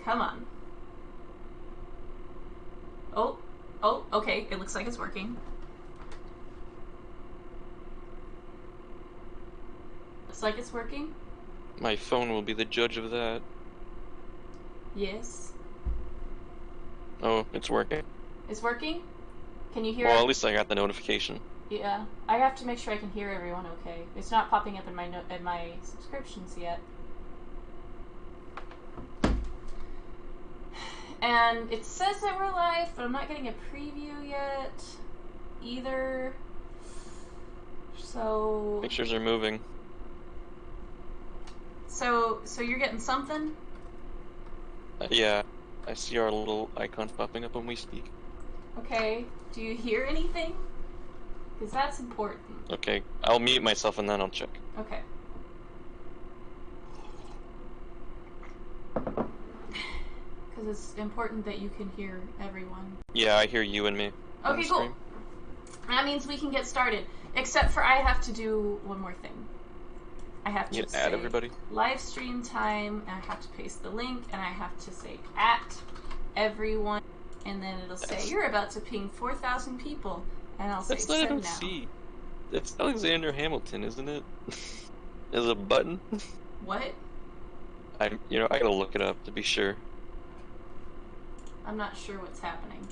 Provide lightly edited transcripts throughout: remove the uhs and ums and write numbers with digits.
Come on. Oh, oh, okay. It looks like it's working. Looks like it's working. My phone will be the judge of that. Yes. Oh, it's working. It's working? Can you hear Well, it? at least I got the notification. Yeah. I have to make sure I can hear everyone okay. It's not popping up in my subscriptions yet. And it says that we're live, but I'm not getting a preview yet either. So Pictures are moving. So you're getting something? Yeah, I see our little icons popping up when we speak. Okay. Do you hear anything? Because that's important. Okay, I'll mute myself and then I'll check. Okay. Because it's important that you can hear everyone. Yeah, I hear you and me. Okay, cool. That means we can get started. Except for I have to do one more thing. I have to say add everybody. Live stream time, and I have to paste the link, and I have to say at everyone, and then it'll say you're about to ping 4,000 people, and I'll say that's not send now. OC. That's Alexander Hamilton, isn't it? There's a button. What? I gotta look it up to be sure. I'm not sure what's happening.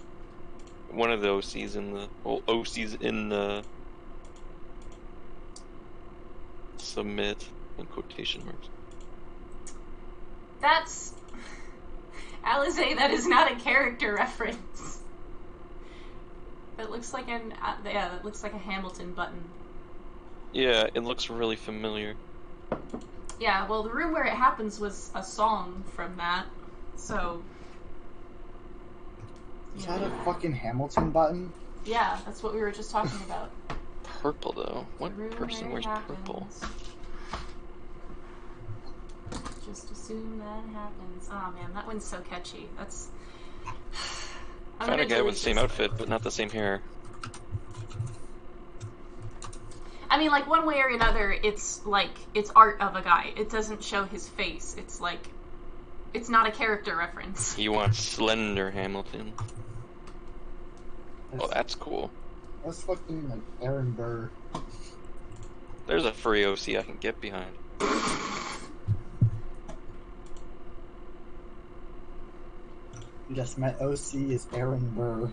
One of the OCs in the OCs in the submit in quotation marks. That's Alize. That is not a character reference. That looks like that looks like a Hamilton button. Yeah, it looks really familiar. Yeah, well, the room where it happens was a song from that, so. Is that a fucking Hamilton button? Yeah, that's what we were just talking about. Purple though. What person wears purple? Just assume that happens. Oh man, that one's so catchy. That's. Found a guy with the same outfit, but not the same hair. I mean, like, one way or another, it's like, it's art of a guy. It doesn't show his face. It's like, it's not a character reference. He wants Slender Hamilton. Oh, that's cool. That's fucking like Aaron Burr. There's a furry OC I can get behind. Yes, my OC is Aaron Burr.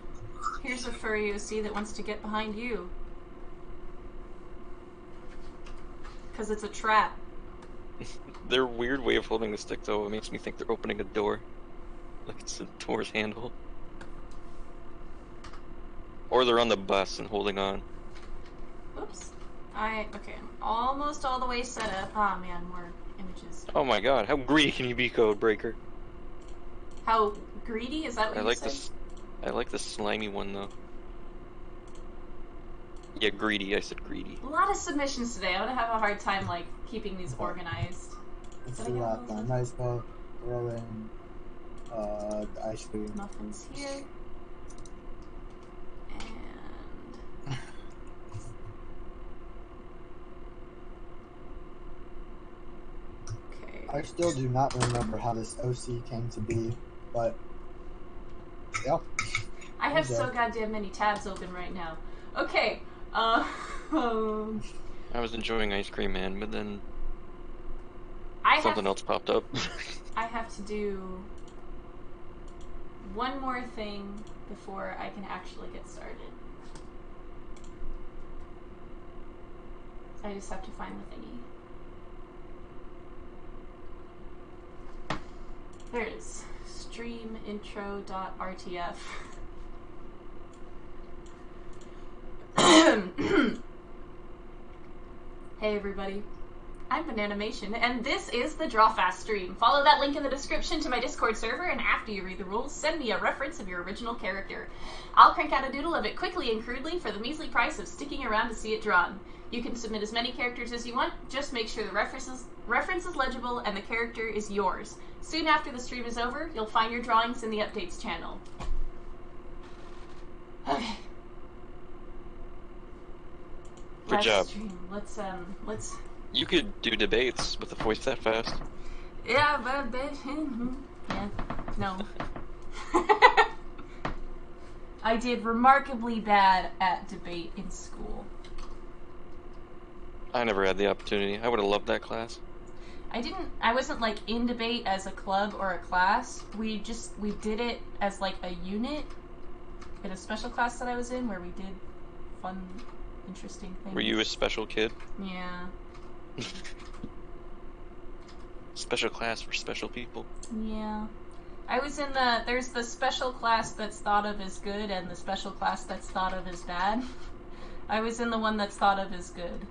Here's a furry OC that wants to get behind you. Because it's a trap. Their weird way of holding the stick, though, it makes me think they're opening a door. Like it's a door's handle. Or they're on the bus and holding on. Oops. Okay, I'm almost all the way set up. Ah, man, more images. Oh my god, how greedy can you be, Codebreaker? How greedy? Is that what you said? I like the slimy one, though. Yeah, greedy. I said greedy. A lot of submissions today. I'm gonna have a hard time, like, keeping these organized. Let's do that then. Nice boat. Throw in the ice cream. Muffins here. And... okay. I still do not remember how this OC came to be, but... yeah. I have so goddamn many tabs open right now. Okay. I was enjoying Ice Cream Man, but then something else popped up. I have to do one more thing before I can actually get started. I just have to find the thingy. There it is. Streamintro.rtf. Hey everybody, I'm Bananimation, and this is the Draw Fast stream. Follow that link in the description to my Discord server, and after you read the rules, send me a reference of your original character. I'll crank out a doodle of it quickly and crudely for the measly price of sticking around to see it drawn. You can submit as many characters as you want, just make sure the reference is legible and the character is yours. Soon after the stream is over, you'll find your drawings in the updates channel. Okay. Good job. Let's You could do debates with a voice that fast. Yeah, but yeah. No. I did remarkably bad at debate in school. I never had the opportunity. I would have loved that class. I wasn't like in debate as a club or a class. We did it as like a unit in a special class that I was in where we did fun, interesting things. Were you a special kid? Yeah. Special class for special people? Yeah. I was in there's the special class that's thought of as good and the special class that's thought of as bad. I was in the one that's thought of as good.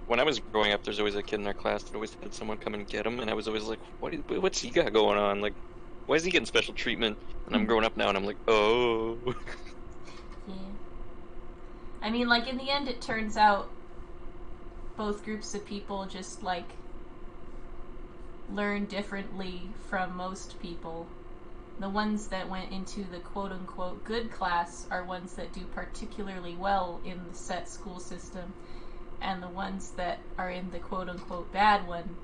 When I was growing up, there's always a kid in our class that always had someone come and get him, and I was always like, what's he got going on? Like, why is he getting special treatment? And I'm growing up now, and I'm like, oh. Yeah. I mean, like, in the end, it turns out both groups of people just, like, learn differently from most people. The ones that went into the quote-unquote good class are ones that do particularly well in the set school system. And the ones that are in the quote-unquote bad one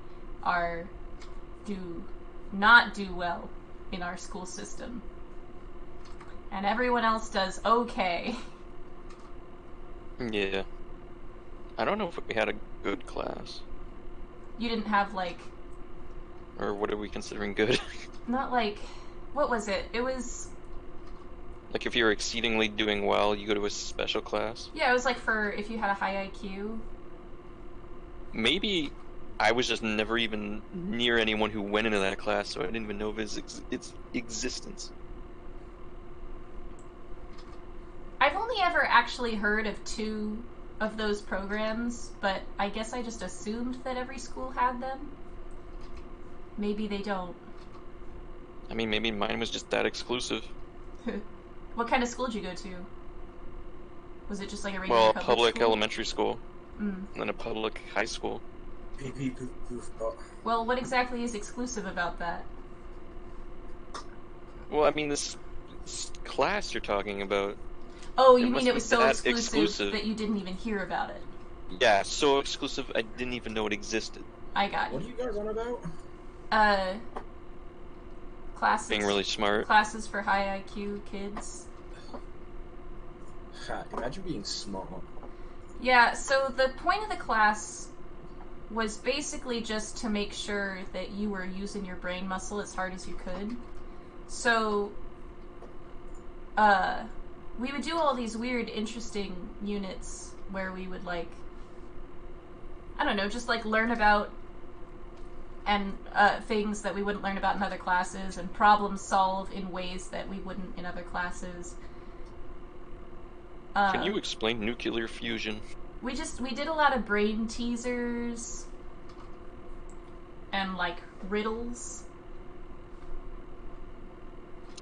do not do well in our school system. And everyone else does okay. Yeah. I don't know if we had a good class. You didn't have, like... Or what are we considering good? Not like... What was it? It was... Like if you're exceedingly doing well, you go to a special class? Yeah, it was like for if you had a high IQ. Maybe I was just never even near anyone who went into that class, so I didn't even know of its existence. I've only ever actually heard of 2 of those programs, but I guess I just assumed that every school had them. Maybe they don't. I mean, maybe mine was just that exclusive. What kind of school did you go to? Was it just like a regular public school? Elementary school. And then a public high school. Well, what exactly is exclusive about that? Well, I mean, this class you're talking about. Oh, you mean it was so exclusive that you didn't even hear about it? Yeah, so exclusive I didn't even know it existed. I got you. What are you guys on about? Classes. Being really smart. Classes for high IQ kids. Imagine being smart. Yeah, so the point of the class was basically just to make sure that you were using your brain muscle as hard as you could. So, we would do all these weird, interesting units where we would, like, I don't know, just, like, learn about and things that we wouldn't learn about in other classes, and problem solve in ways that we wouldn't in other classes. Can you explain nuclear fusion? We did a lot of brain teasers and, like, riddles.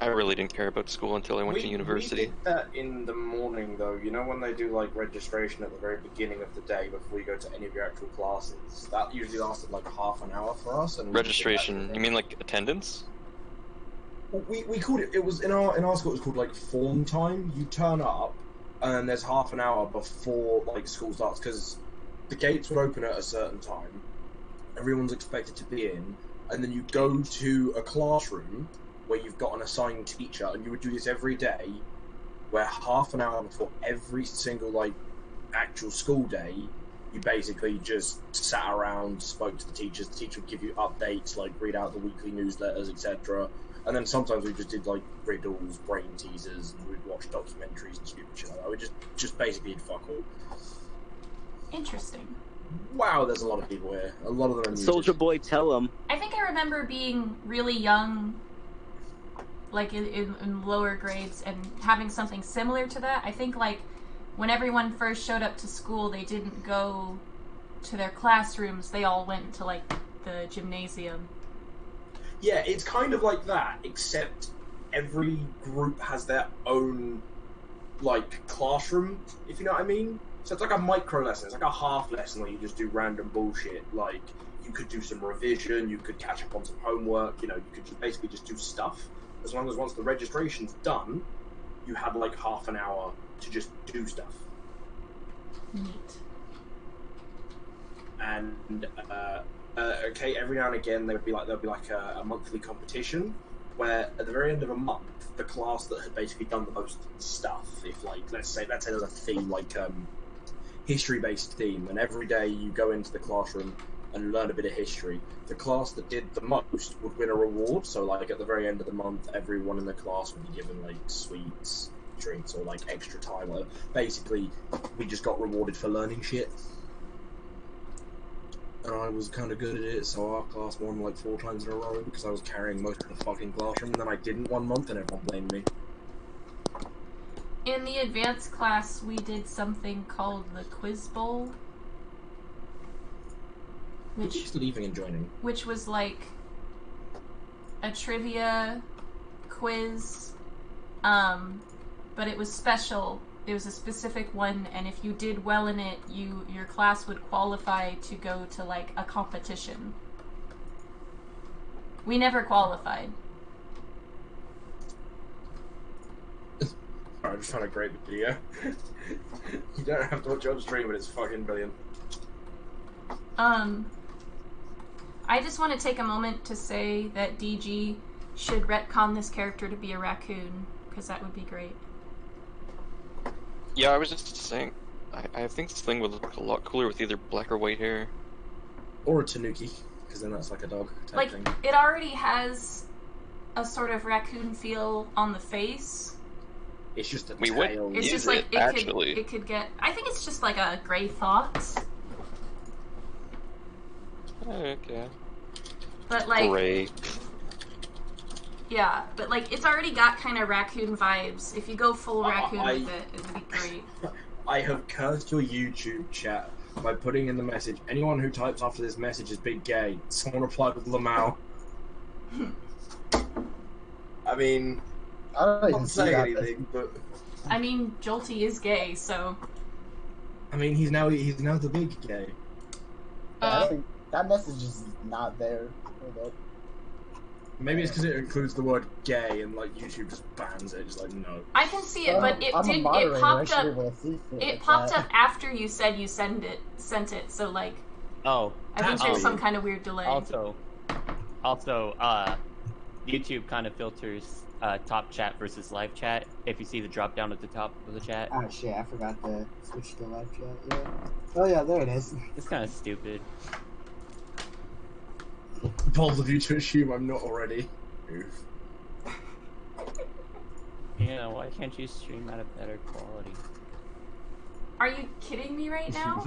I really didn't care about school until I went to university. We did that in the morning, though. You know when they do, like, registration at the very beginning of the day before you go to any of your actual classes? That usually lasted, like, half an hour for us. And registration? You mean, like, attendance? We called it... It was... In our school, it was called, like, form time. You turn up, and there's half an hour before, like, school starts, because the gates would open at a certain time. Everyone's expected to be in, and then you go to a classroom where you've got an assigned teacher, and you would do this every day, where half an hour before every single, like, actual school day, you basically just sat around, spoke to the teachers. The teacher would give you updates, like, read out the weekly newsletters, etc. And then sometimes we just did, like, riddles, brain teasers, and we'd watch documentaries and stupid shit like that. We just basically did fuck all. Interesting. Wow, there's a lot of people here. A lot of them are Soldier Boy, tell him. I think I remember being really young, like in lower grades, and having something similar to that. I think, like, when everyone first showed up to school, they didn't go to their classrooms. They all went to, like, the gymnasium. Yeah, it's kind of like that, except every group has their own, like, classroom, if you know what I mean. So it's like a micro lesson. It's like a half lesson where you just do random bullshit. Like, you could do some revision, you could catch up on some homework, you know, you could just basically just do stuff. As long as once the registration's done, you have, like, half an hour to just do stuff. Neat. And Okay, every now and again there'll be like a monthly competition where at the very end of a month, the class that had basically done the most stuff, if like let's say there's a theme like history-based theme, and every day you go into the classroom and learn a bit of history. The class that did the most would win a reward. So like at the very end of the month, everyone in the class would be given like sweets, drinks, or like extra time. Or basically, we just got rewarded for learning shit. And I was kind of good at it, so our class won like 4 times in a row because I was carrying most of the fucking classroom. And then I didn't one month, and everyone blamed me. In the advanced class, we did something called the Quiz Bowl. Who keeps leaving and joining? Which was like a trivia quiz, but it was special. It was a specific one, and if you did well in it, your class would qualify to go to like a competition. We never qualified. I just found a great video. You don't have to watch it on stream, but it's fucking brilliant. I just want to take a moment to say that DG should retcon this character to be a raccoon, because that would be great. Yeah, I was just saying, I think this thing would look a lot cooler with either black or white hair. Or a tanuki, because then that's like a dog type Like, thing. it already has a sort of raccoon feel on the face. It's just a We tail. would It's use just like, actually. it could get... I think it's just like a gray fox. Okay. But like... Gray. Yeah, but like, it's already got kind of raccoon vibes. If you go full raccoon I- with it, it'd be great. I have cursed your YouTube chat by putting in the message, anyone who types after this message is big gay. Someone replied with Lamau. I mean, I don't I'm even not see saying that. anything, but I mean, Jolty is gay, so... I mean, he's now the big gay. I think that message is not there. Hold up. Maybe it's because it includes the word gay and like YouTube just bans it. Just like no. I can see it, but I'm a moderator, it popped I should up. be able to see shit It like popped that. up after you said you sent it. So like, Oh, I think That's there's weird. some kind of weird delay. also, YouTube kind of filters top chat versus live chat. If you see the drop down at the top of the chat, Oh shit, I forgot to switch to live chat. Yeah. Oh yeah, there it is. it's kind of stupid. Bold of you to assume I'm not already. Oof. Yeah, why can't you stream at a better quality? Are you kidding me right now?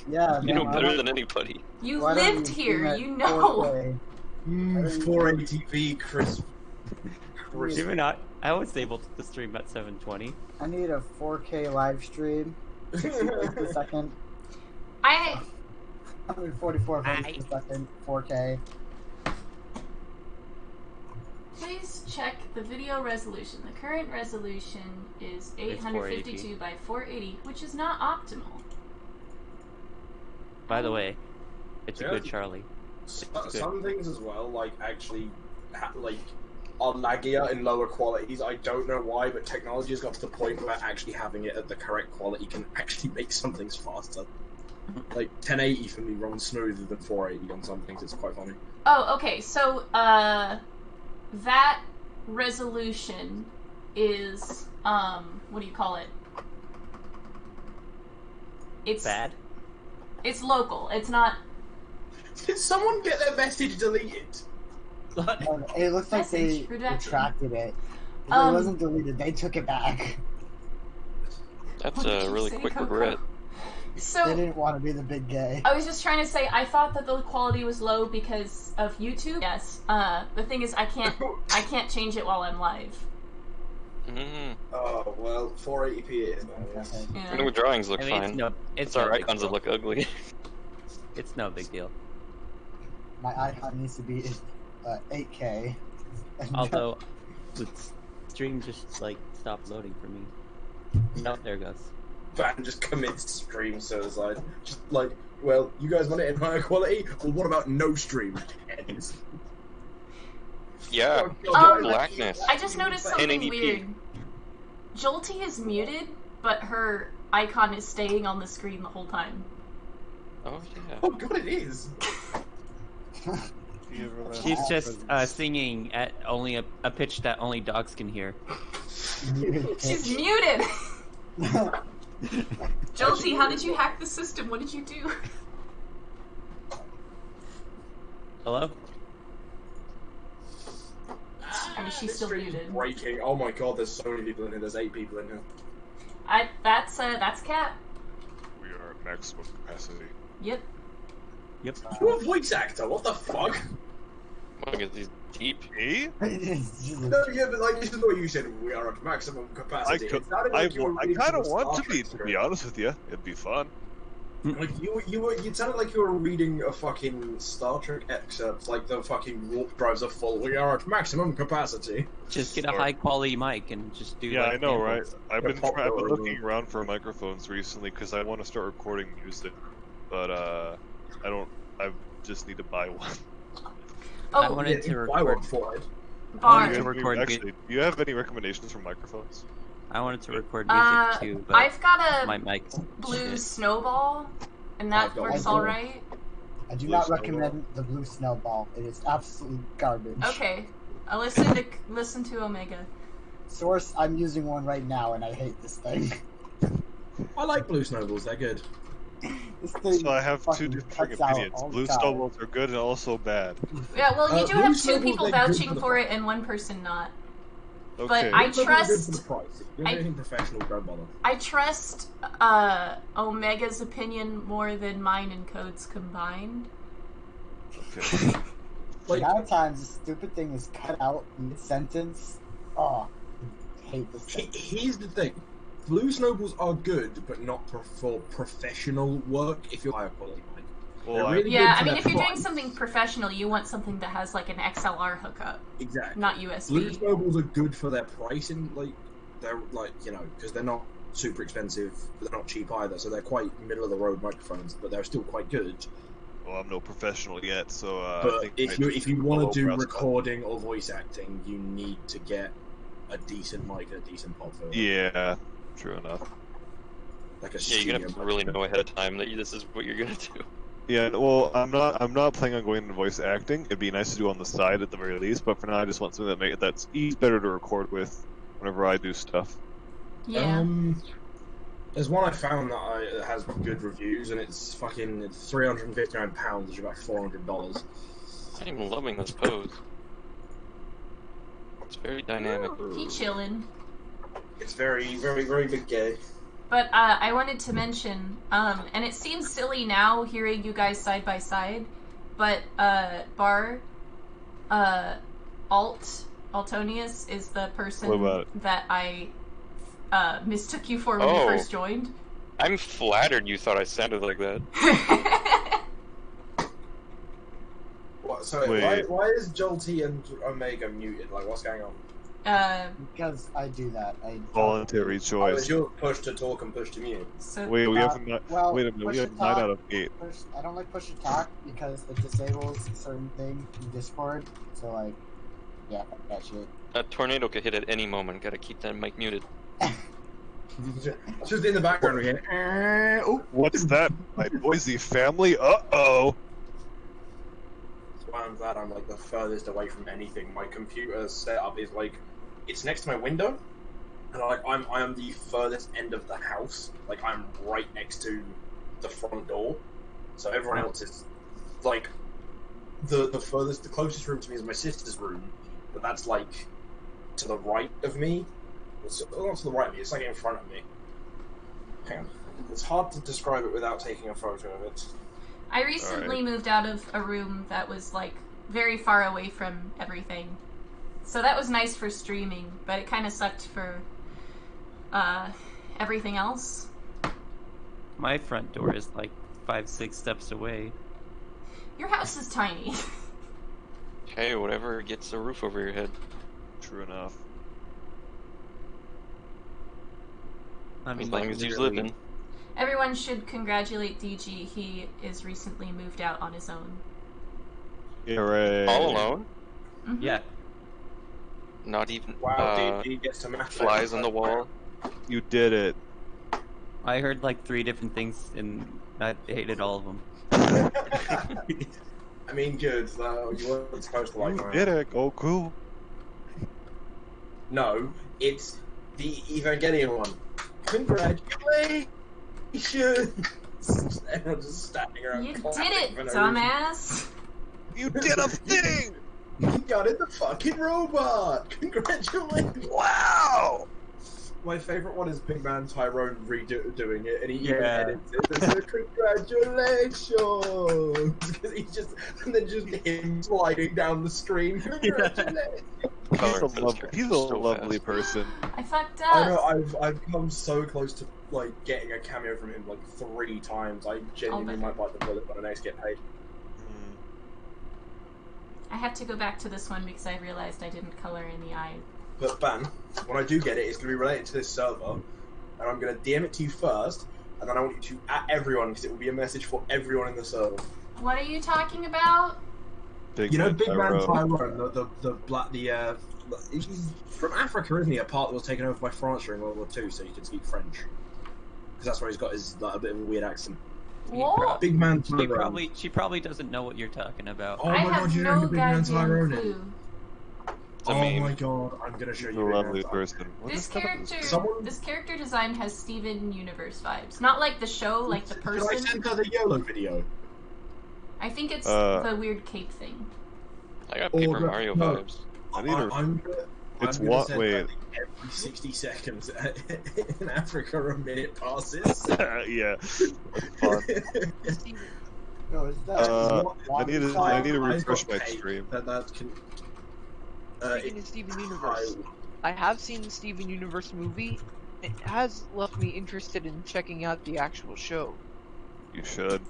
Yeah. You know man, better than anybody. You why don't lived you here, stream at you know. 4K? 480p crisp. Even I was able to stream at 720. I need a 4K live stream. 60 frames per second. I 144 frames per second. 4K. please check the video resolution. The current resolution is 852 by 480, which is not optimal. By the way, it's Yeah. a good Charlie. Some things as well, like actually, like are laggier in lower qualities. I don't know why, but technology has got to the point where actually having it at the correct quality can actually make some things faster. Like 1080 for me runs smoother than 480 on some things. It's quite funny. Oh, okay. So, that resolution is, what do you call it? It's Bad? It's local. It's not. Did someone get their message deleted? It looks like they Message redacted. retracted it. If it Um, wasn't deleted, they took it back. That's What did a you really say, quick Coco? regret. They So, didn't want to be the big gay. I was just trying to say, I thought that the quality was low because of YouTube. Yes. The thing is, I can't change it while I'm live. Mm. Oh well, 480p it is. Okay. Yeah. New drawings look I mean, fine. it's It's no our big icons deal. that look ugly. It's no big deal. My icon needs to be 8K. Although, the stream just like stopped loading for me. No, there it goes. Van just commits stream suicide. Just like, well, you guys want it in higher quality? Well, what about no stream? Ends. Yeah, blackness. I just noticed something 1080p. weird. Jolty is muted, but her icon is staying on the screen the whole time. Oh yeah. Oh god, it is. She's just singing at only a pitch that only dogs can hear. She's muted! Jolty, how did you hack the system? What did you do? Hello? Or is she This still stream's muted? breaking. Oh my god, there's so many people in here. There's 8 people in here. That's Cat. We are at maximum capacity. Yep. Yep. You're a voice actor. What the fuck? Look at these deep. Me? No, yeah, but like this is what you said. We are at maximum capacity. It sounded like you were I reading kind from of a want Star to be, Trek to be script. honest with you. It'd be fun. Like you sounded like you were reading a fucking Star Trek excerpt. Like the fucking warp drives are full. We are at maximum capacity. Just get a high quality mic and just do Yeah, like I know, right? samples. I've Yeah, been pop over. looking around for microphones recently because I want to start recording music, but I don't. I just need to buy one. I Oh, wanted to I record. went for it. Barn. to record Actually, do you have any recommendations for microphones? I wanted to record music too, but I've got my a mic's blue shit. snowball, and that I've got works one. alright. I do Blue not snowball. recommend the blue snowball. It is absolute garbage. Okay. I'll listen to Omega. Source, I'm using one right now, and I hate this thing. I like blue snowballs. They're good. This thing So I have two fucking different cuts out opinions. all the Blue time. snowballs are good and also bad. Yeah, well, you do blue have 2 snowballs, people they're good vouching for the for it fun. and 1 person not. Okay. I Blue snowballs are good trust- for the price. If you're I- anything professional, don't bother. I trust Omega's opinion more than mine and Code's combined. Okay. The Like, amount of times this stupid thing is cut out mid-sentence. Oh, I hate this thing. here's the thing. Blue snowballs are good, but not for professional work if you're higher quality mic. Well, They're I- really Yeah, good I for mean, their if you're doing price. something professional, you want something that has like an XLR hookup, Exactly. not Blue USB. snowballs are good for their pricing, like they're like because they're not super expensive, but they're not cheap either, so they're quite middle of the road microphones, but they're still quite good. well, I'm no professional yet, so I But think if you want to do lowbrow stuff. recording or voice acting, you need to get a decent mic and a decent pop filter. Yeah, true enough. Like a Yeah, you're gonna have to studio really mic. know ahead of time that this is what you're gonna do. Yeah, well, I'm not planning on going into voice acting. It'd be nice to do on the side at the very least, but for now, I just want something that's better to record with whenever I do stuff. Yeah. There's one I found that has good reviews, and it's fucking £359, which is about $400. I'm even loving this pose. It's very dynamic. He chillin'. It's very, very, very big gay. But I wanted to mention, and it seems silly now hearing you guys side by side, but Bar, Altonius is the What person about that I mistook you for when you Oh. first joined. I'm flattered you thought I sounded like that. What, so Wait. why is Jolty and Omega muted? Like, what's going on? Because I do that. I voluntary Oh, is choice? your push to talk and push to mute? So Wait, we Uh, have not. well, wait a minute, we push have to 9 talk. out of 8. I don't like push to talk because it disables certain thing in Discord. So like, yeah, that shit. A tornado could hit at any moment. Gotta keep that mic muted. Just in the background, we hear. Oh, What's that? My Boise family? Uh-oh! that's why I'm glad I'm like the furthest away from anything. My computer setup is like, it's next to my window, and I am the furthest end of the house. Like I'm right next to the front door, so everyone else is like the closest room to me is my sister's room, but that's like to the right of me. It's not to the right of me. It's like in front of me. Hang on. It's hard to describe it without taking a photo of it. I recently moved out of a room that was like very far away from everything. So that was nice for streaming, but it kind of sucked for everything else. My front door is like 5-6 steps away. Your house is tiny. Hey, whatever gets a roof over your head. True enough. I mean, As long like, as he's literally- living. Everyone should congratulate DG. He is recently moved out on his own. Hooray. All alone? Mhm. Yeah, Not even Wow, he gets to match flies on the wall. You did it. I heard like 3 different things and I hated all of them. I mean, good. You weren't supposed to like You my did it, Goku. No, it's the Evangelion one. Congratulations! Everyone's just standing around. You did clapping it, for no dumbass. You did a thing! reason. You got it, the fucking robot! Congratulations! Wow! My favourite one is Big Man Tyrone redoing it, and he even Yeah. edits it. It's like, congratulations! Because he's just, and then just him sliding down the screen. Congratulations! He's a lovely person. I fucked I know up. I've come so close to like getting a cameo from him like 3 times. I genuinely bet. might bite the bullet when I next get paid. I have to go back to this one because I realized I didn't color in the eye. But Ban, when I do get it, it's going to be related to this server, and I'm going to DM it to you first, and then I want you to at everyone because it will be a message for everyone in the server. What are you talking about? Big You know, Man Big Man Tyrone. Tyrone, the black, he's from Africa, isn't he? A part that was taken over by France during World War II, so he can speak French. Because that's where he's got his like a bit of a weird accent. What? Big Man Tyrone. She probably doesn't know what you're talking about. Oh I my have god, you know no who Big Man goddamn Tyrone is? clue. a Oh meme. my god, I'm gonna show He's you. a Big Man lovely Tyrone. person. What This the fuck is character, Someone- this character design has Steven Universe vibes. Not like the show, like the Should I person. send her the YOLO video? I think it's Uh, the weird cape thing. I got Or Paper the- Mario no. vibes. I need a- I'm gonna It's gonna what? send Wait. her the every 60 seconds in Africa a minute passes. Yeah. Fun. No, is that I need to I've refresh got my tape stream. That can. Speaking of Steven Universe, I have seen the Steven Universe movie. It has left me interested in checking out the actual show. You should.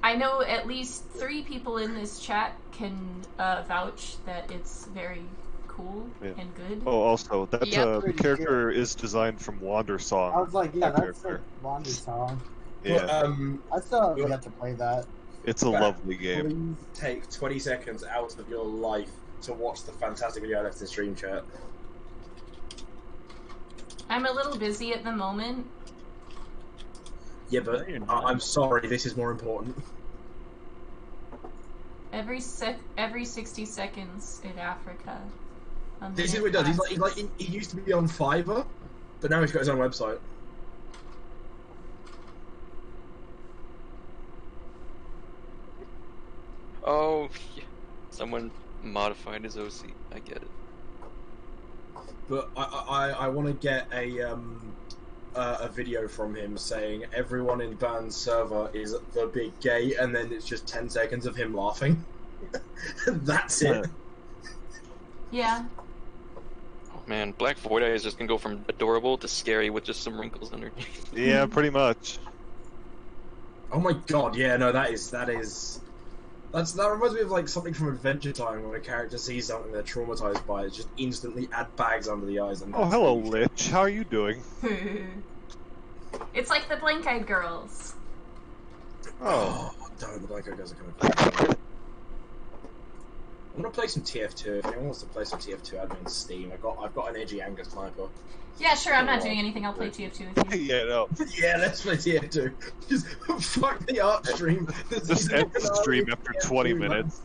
I know at least 3 people in this chat can vouch that it's very cool Yeah. and good. Oh, also, that Yep. the character is designed from Wander Song. I was like, yeah, That that's character. a Wander song. Yeah, I still have yet to play that. it's a lovely game. Please take 20 seconds out of your life to watch the fantastic video I left in stream chat. I'm a little busy at the moment. Yeah, but No, you're not. I'm sorry, this is more important. Every 60 seconds in Africa. a This is minute what he does. passes. He used to be on Fiverr, but now he's got his own website. Oh, yeah. Someone modified his OC. I get it. But I want to get a video from him saying everyone in Ban's server is the big gay, and then it's just 10 seconds of him laughing. That's it. Yeah. Oh man, Black Void Eye is just gonna go from adorable to scary with just some wrinkles underneath. Yeah, pretty much. Oh my god, yeah, no, that reminds me of like something from Adventure Time when a character sees something they're traumatized by, it just instantly add bags under the eyes. And Oh, hello, Lich. How are you doing? It's like the Blank-Eyed Girls. Oh, Don't, the Blanco guys are coming. I'm gonna play some TF2. If anyone wants to play some TF2, add me on Steam. I've got an edgy anger sniper. Yeah, sure, I'm not doing anything. I'll play TF2 with you. yeah, no. Yeah, let's play TF2. Just fuck the art stream. Just end the stream after 20 minutes.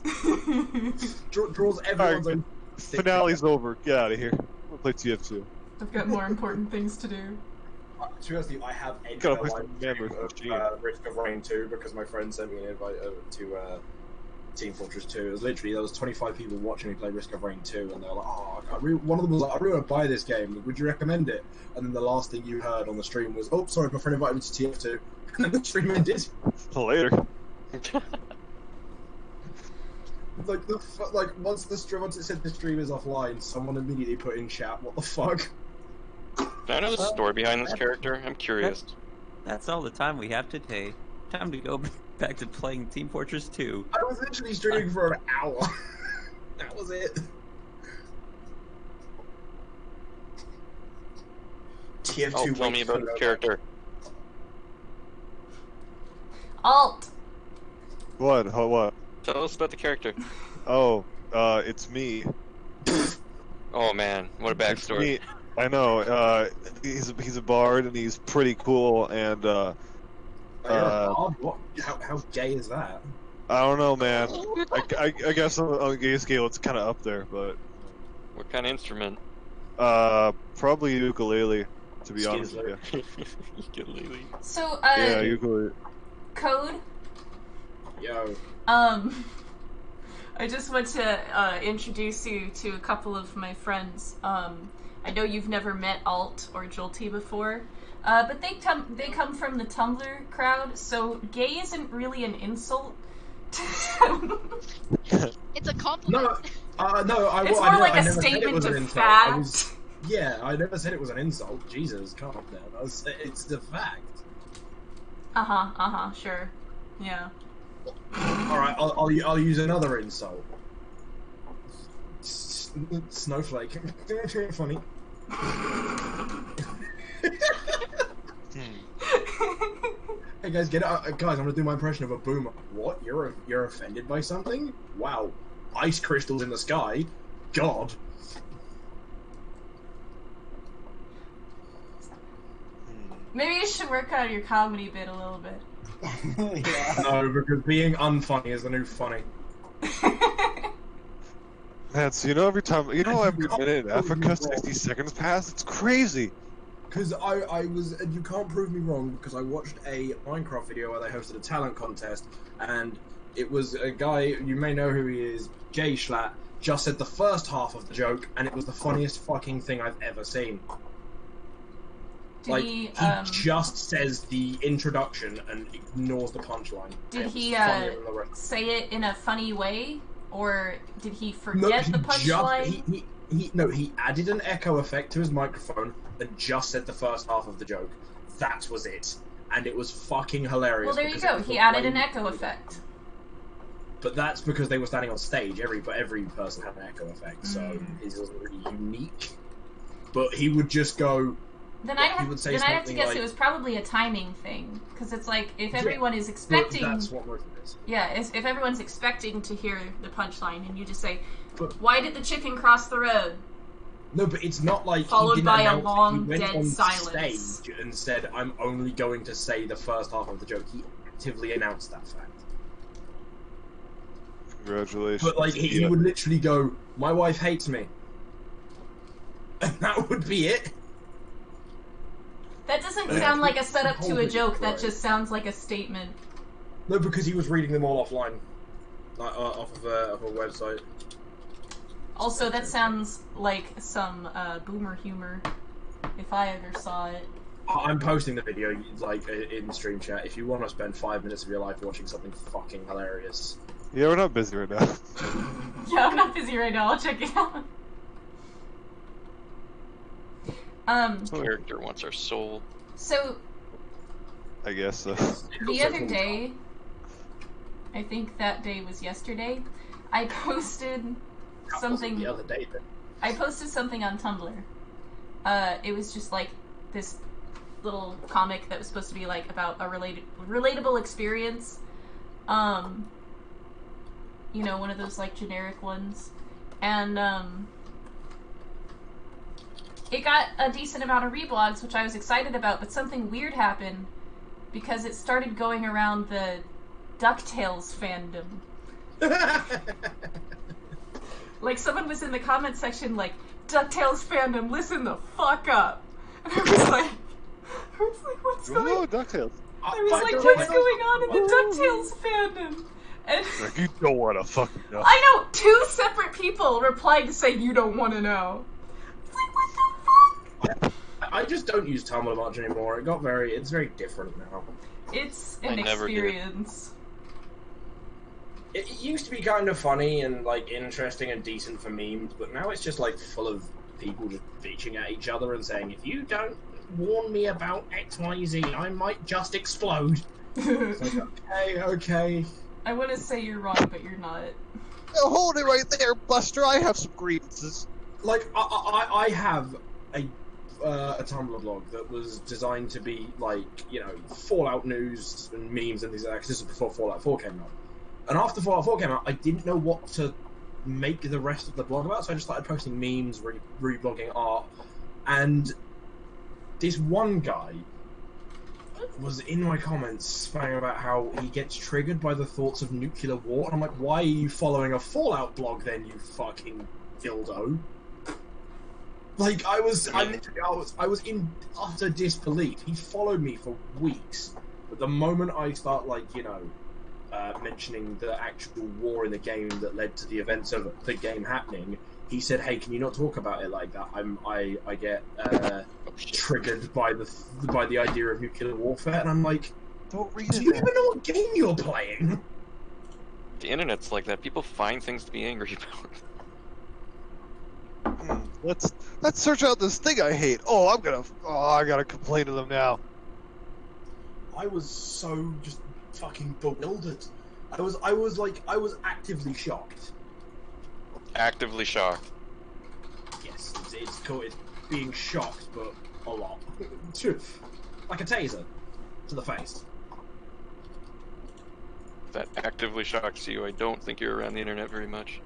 Draws everyone's own. Finale's over. Get out of here. We'll play TF2. I've got more important things to do. To be honest, with you, I have edged Gotta my play life some memories through machine. Risk of Rain 2 because my friend sent me an invite over to Team Fortress 2. It was literally, there was 25 people watching me play Risk of Rain 2, and they were like, oh, one of them was like, I really want to buy this game, would you recommend it? And then the last thing you heard on the stream was, oh, sorry, my friend invited me to TF2, and then the stream ended. Later. Like once it said the stream is offline, someone immediately put in chat, what the fuck? I know the story behind this character. I'm curious. That's all the time we have today. Time to go back to playing Team Fortress 2. I was literally streaming for an hour. That was it. TF2 Oh, tell me waits about for this no- character. Alt. What? What? Tell us about the character. Oh, it's me. Oh man, what a It's backstory. me. I know. He's a bard and he's pretty cool, and You're a bard? What? How gay is that? I don't know, man. I guess on the gay scale it's kind of up there, but What kind of instrument? probably ukulele. To be Excuse honest with you. Ukulele. So, Yeah, ukulele. Code. Yo. I just want to introduce you to a couple of my friends. I know you've never met Alt or Jolty before, but they come from the Tumblr crowd, so gay isn't really an insult to them. It's a compliment. No, It's more like a statement of fact. Yeah, I never said it was an insult. Jesus, calm down. It's the fact. Sure. Yeah. Alright, I'll use another insult. Snowflake. Funny. Hey guys, get out! Guys, I'm gonna do my impression of a boomer. What? You're offended by something? Wow. Ice crystals in the sky? God. Maybe you should work on your comedy bit a little bit. Yeah. No, because being unfunny is the new funny. Man, so every minute in Africa, 60 seconds pass? It's crazy! Because I was, and you can't prove me wrong, because I watched a Minecraft video where they hosted a talent contest, and it was a guy, you may know who he is, Jay Schlatt, just said the first half of the joke, and it was the funniest fucking thing I've ever seen. Did he just says the introduction and ignores the punchline. Did he Funnier than the rest. say it in a funny way, or did he forget the punchline? He added an echo effect to his microphone and just said the first half of the joke. That was it, and it was fucking hilarious. Well, there you go. He added an echo effect. But that's because they were standing on stage. Every person had an echo effect, so it wasn't really unique. But he would just go. Then I'd have to guess like, it was probably a timing thing, because it's like if everyone is expecting. That's what most of it is. Yeah, if everyone's expecting to hear the punchline, and you just say, "Why did the chicken cross the road?" No, but it's not like followed by a long he went dead on silence. Stage and said, "I'm only going to say the first half of the joke." He actively announced that fact. Congratulations. But like he would literally go, "My wife hates me," and that would be it. That doesn't sound like a setup to a joke. That just sounds like a statement. No, because he was reading them all offline, like off of a website. Also, that sounds like some boomer humor, if I ever saw it. I'm posting the video like in stream chat. If you want to spend 5 minutes of your life watching something fucking hilarious. Yeah, we're not busy right now. Yeah, I'm not busy right now. I'll check it out. Character wants our soul. So, I guess so. the other day, I think that day was yesterday, I posted something. The other day, then. I posted something on Tumblr. It was just like this little comic that was supposed to be like about a relatable experience. You know, one of those like generic ones, and it got a decent amount of reblogs, which I was excited about, but something weird happened because it started going around the DuckTales fandom. Like, someone was in the comment section like, "DuckTales fandom, listen the fuck up." And I was like, what's going on? DuckTales. I was like, what's going on in the DuckTales fandom? And Like, you don't want to fucking know. I know 2 separate people replied to say, "You don't want to know." It's like, what the fuck? I just don't use Tumblr much anymore. It's very different now. It's an I never did. experience. It used to be kind of funny and like interesting and decent for memes, but now it's just like full of people just bitching at each other and saying, "If you don't warn me about XYZ, I might just explode." It's like, okay. I want to say you're wrong, but you're not. Hold it right there, Buster. I have some grievances. Like I have a Tumblr blog that was designed to be like, Fallout news and memes and things like that. 'Cause this was before Fallout 4 came out. And after Fallout 4 came out, I didn't know what to make the rest of the blog about, so I just started posting memes, reblogging art, and this one guy was in my comments spamming about how he gets triggered by the thoughts of nuclear war, and I'm like, why are you following a Fallout blog then, you fucking dildo? Like, I was in utter disbelief. He followed me for weeks, but the moment I start, like, you know, mentioning the actual war in the game that led to the events of the game happening, he said, "Hey, can you not talk about it like that? I get triggered by the idea of nuclear warfare," and I'm like, Don't read "Do you even know what game you're playing?" The internet's like that. People find things to be angry about. Let's search out this thing I hate. I gotta complain to them now. I was so just fucking bewildered. I was actively shocked. Actively shocked. Yes, it's cool. It's being shocked, but a lot. Like a taser to the face. If that actively shocks you, I don't think you're around the internet very much.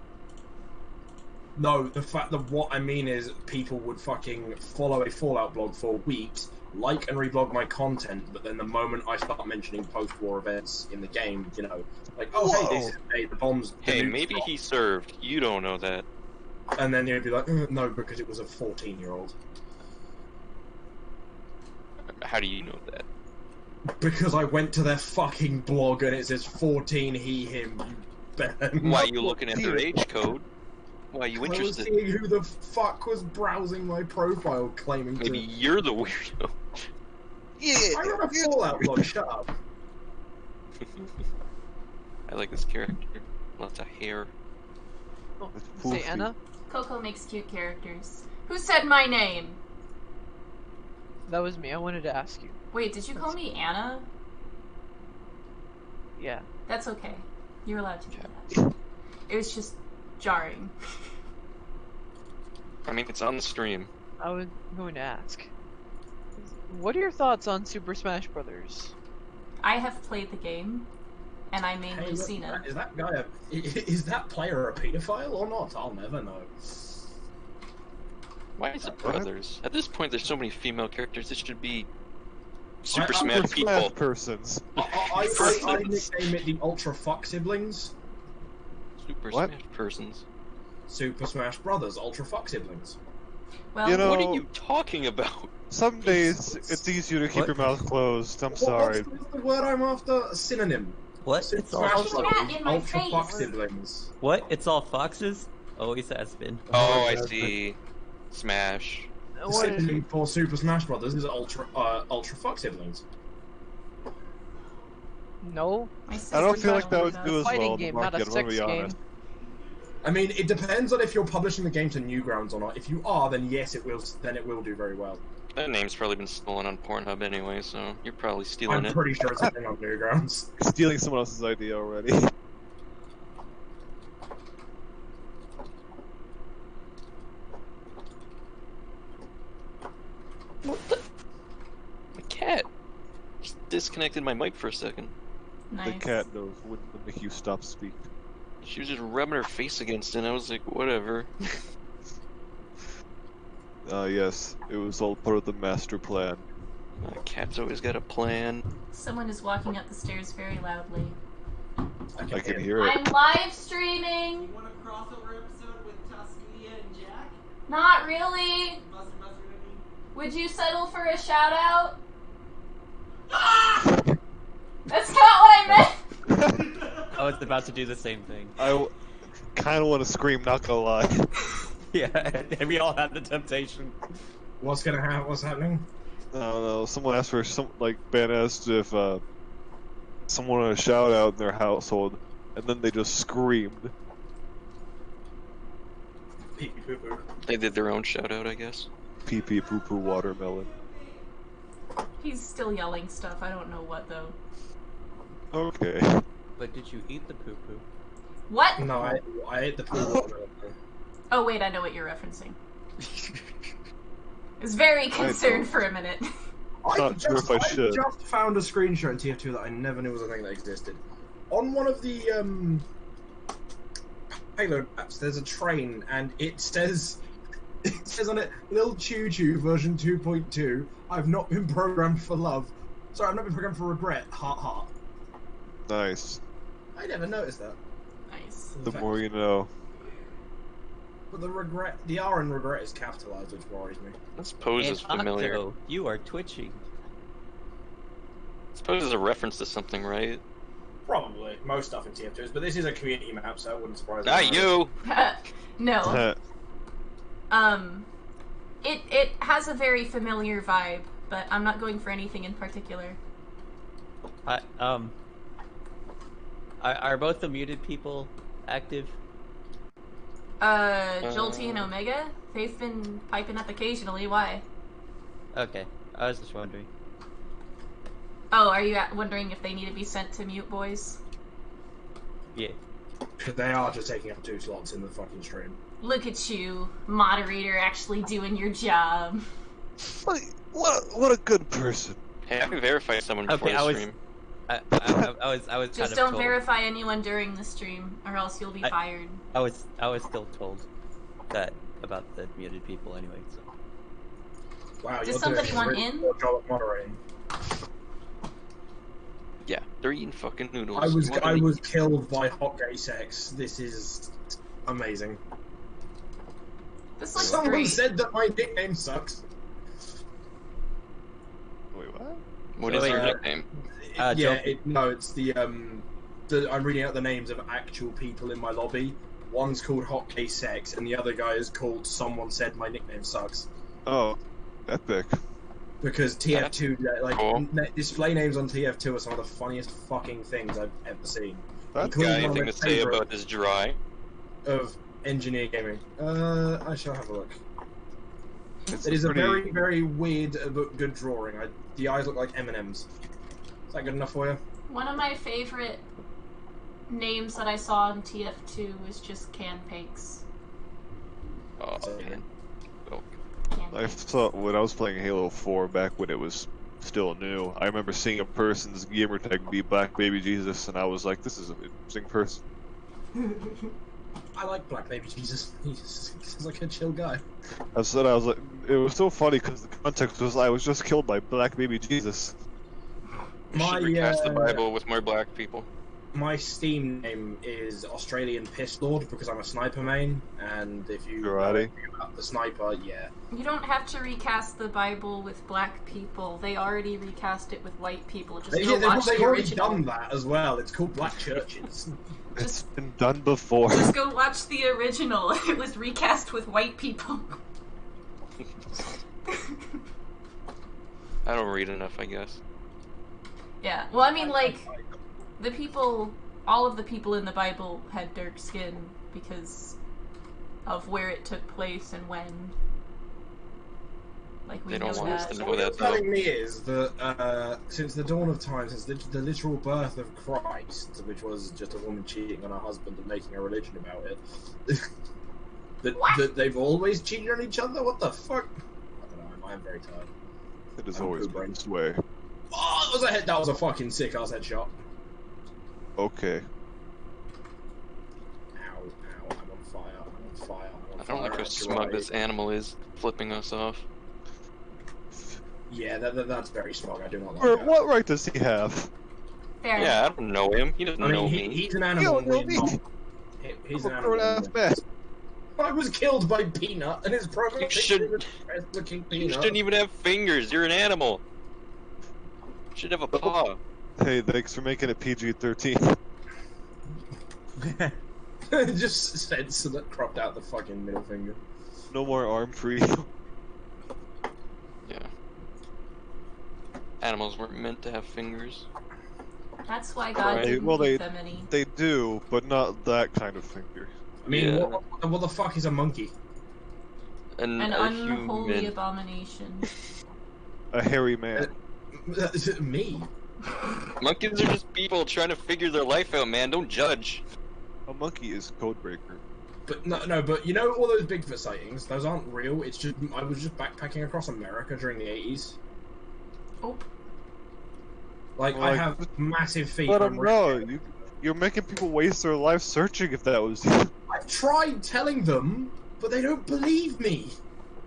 No, the fact that what I mean is people would fucking follow a Fallout blog for weeks, like and reblog my content, but then the moment I start mentioning post-war events in the game, you know, like, oh, hey, this is the day the bombs... Hey, maybe he served. You don't know that. And then they'd be like, no, because it was a 14-year-old. How do you know that? Because I went to their fucking blog and it says 14, he, him, you better. Why, you looking at their age code? Why, you interested? I was seeing who the fuck was browsing my profile claiming Maybe you're the weirdo. Yeah. I run a Fallout blog, shut up. I like this character. Lots of hair. Oh, It's say poofy. Anna? Coco makes cute characters. Who said my name? That was me. I wanted to ask you. Wait, did you call me Anna? Yeah. That's okay. You're allowed to do that. It was just jarring. I mean, it's on the stream. I was going to ask. What are your thoughts on Super Smash Brothers? I have played the game, and I main Hey, Lucina. is that player a pedophile or not? I'll never know. Why is it brothers? At this point, there's so many female characters. It should be I'm Super Smash For people. Smash persons. I nickname it the Ultra Fuck Siblings. Super What? Smash persons. Super Smash Brothers, Ultra Fuck Siblings. Well, You know- What are you talking about? Some days it's easier to keep your mouth closed. I'm sorry. What's the word I'm after? A synonym. What? Super It's all Smash Don't Brothers, cat in my Ultra Fuck face. Siblings. what? It's all foxes? Always has been. Oh, I see. Smash. The What is- synonym for Super Smash Brothers is Ultra Fuck Siblings. No. my I don't sister feel like that would does. do as Fighting well in the game, not a market, I'm gonna sex be game. honest. I mean, it depends on if you're publishing the game to Newgrounds or not. If you are, then yes, it will. Then it will do very well. That name's probably been stolen on Pornhub anyway, so you're probably stealing I'm it. pretty sure it's a thing on Newgrounds. Stealing someone else's idea already. What the? The cat just disconnected my mic for a second. Nice. The cat knows when to make you stop speaking. She was just rubbing her face against it, and I was like, whatever. Yes, it was all part of the master plan. The cat's always got a plan. Someone is walking up the stairs very loudly. I can hear it. I'm live streaming. You want a crossover episode with Tuscania and Jack? Not really. Buster Buster and me? Would you settle for a shout out? That's not what I meant. I was about to do the same thing. I kind of want to scream, not gonna lie. Yeah, we all had the temptation. What's gonna happen? What's happening? I don't know. Someone asked for Ben asked if someone wanted a shout out in their household, and then they just screamed. Pee pee poo poo. They did their own shout out, I guess. Pee pee poo poo watermelon. He's still yelling stuff. I don't know what though. Okay. But did you eat the poo poo? What? No, I ate the poo watermelon. Oh wait, I know what you're referencing. I was very concerned for a minute. Not sure if I should. just found a screenshot in TF2 that I never knew was a thing that existed. On one of the payload apps, there's a train, and it says on it, "Lil Choo Choo version 2.2. I've not been programmed for love." Sorry, I've not been programmed for regret. Heart, heart. Nice. I never noticed that. Nice. The more you know. But the R in regret is capitalized, which worries me. This pose is familiar. Octo, you are twitching. This pose is a reference to something, right? Probably. Most stuff in TF2 is, but this is a community map, so it wouldn't surprise me. Not you! No. It has a very familiar vibe, but I'm not going for anything in particular. Are both the muted people active? Jolty and Omega? They've been piping up occasionally, why? Okay, I was just wondering. Oh, are you wondering if they need to be sent to mute, boys? Yeah. Because they are just taking up 2 slots in the fucking stream. Look at you, moderator, actually doing your job. What a good person. Hey, I can verify someone before Okay, the I was- stream. I was kind Just of don't told. verify anyone during the stream, or else you'll be fired. I was still told that about the muted people anyway. So. Wow, Does you're somebody doing a want really in? poor job at moderating. Yeah, they're eating fucking noodles. I was You want I to was killed by hot gay sex. This is amazing. This looks Someone great. said that my nickname sucks. Wait, what? What is Wait, your uh, nickname? Yeah, Joe- no, it's the I'm reading out the names of actual people in my lobby. One's called Hot Gay Sex, and the other guy is called Someone Said My Nickname Sucks. Oh, epic. Because TF2, like, Cool. display names on TF2 are some of the funniest fucking things I've ever seen. That's Including Got one of anything my to say favourite about this dry? of Engineer Gaming. I shall have a look. it's It is a pretty- very, very weird but good drawing. The eyes look like M&Ms. Is that good enough for you? One of my favorite names that I saw in TF2 was just Canpakes. Oh, man. I thought when I was playing Halo 4 back when it was still new, I remember seeing a person's gamer tag be Black Baby Jesus, and I was like, this is an interesting person. I like Black Baby Jesus. He's like a chill guy. I was like, it was so funny because the context was I was just killed by Black Baby Jesus. We should recast the Bible with more black people. My Steam name is Australian Piss Lord because I'm a sniper main, and if you know Karate. anything about the sniper, yeah. You don't have to recast the Bible with black people. They already recast it with white people. Just go watch They've the already original. done that as well. It's called Black Churches. It's been done before. Just go watch the original. It was recast with white people. I don't read enough, I guess. Yeah. Well, I mean, like, the people, all of the people in the Bible had dark skin because of where it took place and when. Like, we They know don't want us that. to know What you're that, though. telling me is that since the dawn of time, since the literal birth of Christ, which was just a woman cheating on her husband and making a religion about it, that they've always cheated on each other? What the fuck? I don't know. I'm very tired. It has I'm always good, been brain. this way. Oh, that was a fucking sick ass headshot. Okay. Ow, ow, I'm on fire, I'm on fire, I'm on I fire. don't like how smug this animal is, flipping us off. Yeah, that's very smug, I do not like Or that. what right does he have? Fair. Yeah, I don't know him. He doesn't I know mean, me. he's an animal. You don't know we're me. not. He's an I'm a animal. grown-ass man. I was killed by Peanut, and his profile You picture should- was looking You Peanut. shouldn't even have fingers. You're an animal. You should have a paw. Hey, thanks for making it PG-13. Just said so that cropped out the fucking middle finger. No more arm free. Yeah. Animals weren't meant to have fingers. That's why God Right, didn't well, give them any. They do, but not that kind of finger. I mean, Yeah. what the fuck is a monkey? And An a unholy human. abomination. A hairy man. Me? Monkeys are just people trying to figure their life out, man. Don't judge. A monkey is Codebreaker. But no, but you know all those Bigfoot sightings? Those aren't real. It's just I was just backpacking across America during the 80s. Oh. Like, Well, I like, have massive feet. Let I'm him know. You're making people waste their life searching if that was you. I've tried telling them, but they don't believe me.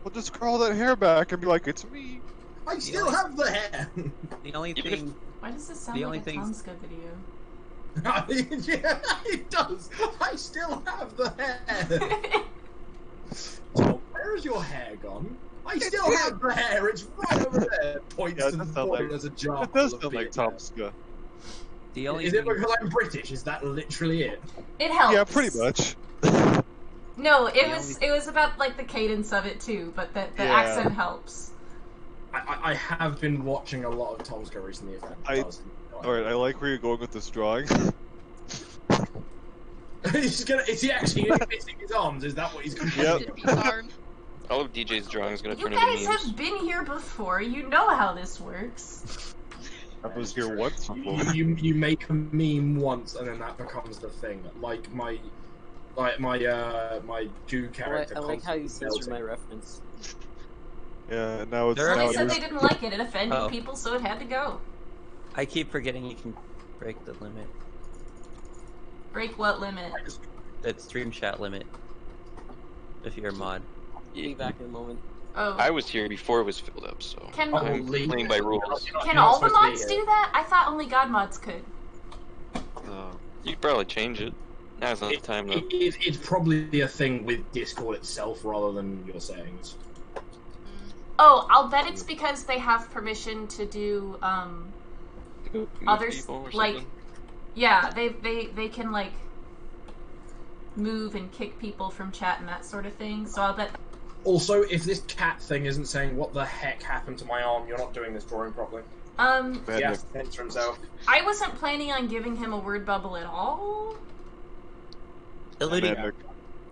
Well, just curl that hair back and be like, it's me. I still have the hair. The only Even thing, Why does this sound The like only a things- Tomska video? Yeah, it does. I still have the hair. So, where is your hair gone? I still have the hair. It's right over there. Points Yeah, to that the sounds boy like- as a jar. It does full of sound like beard hair. Tomska. the only Is it thing, because I'm British? Is that literally it? It helps. Yeah, pretty much. No, it The was it was about like the cadence of it too, but the Yeah. accent helps. I have been watching a lot of Tomska recently. If that does. Alright, I like where you're going with this drawing. Is he actually missing his arms? Is that what he's going to Yep. do? Dip his arm. All of DJ's drawing is gonna You turn into guys memes. have been here before. You know how this works. I was here once before. You make a meme once and then that becomes the thing. Like my Jew character. I like how you constantly censored my melting. reference. Yeah, and now it's There are- Well, now they said yours. they didn't like it. It offended Oh. people, so it had to go. I keep forgetting you can break the limit. Break what limit? That stream chat limit. If you're a mod. Be back in a moment. Oh. I was here before it was filled up, so Can- I'm leave playing it. by rules. Can all the mods do that? I thought only God mods could. You could probably change it. Now's not the time though. It's probably a thing with Discord itself rather than your settings. Oh, I'll bet it's because they have permission to do Move others people or like something. yeah, they can like move and kick people from chat and that sort of thing. So I'll bet Also, if this cat thing isn't saying what the heck happened to my arm, you're not doing this drawing properly. Bad He has news. to censor himself. I wasn't planning on giving him a word bubble at all. Alluding, Yeah.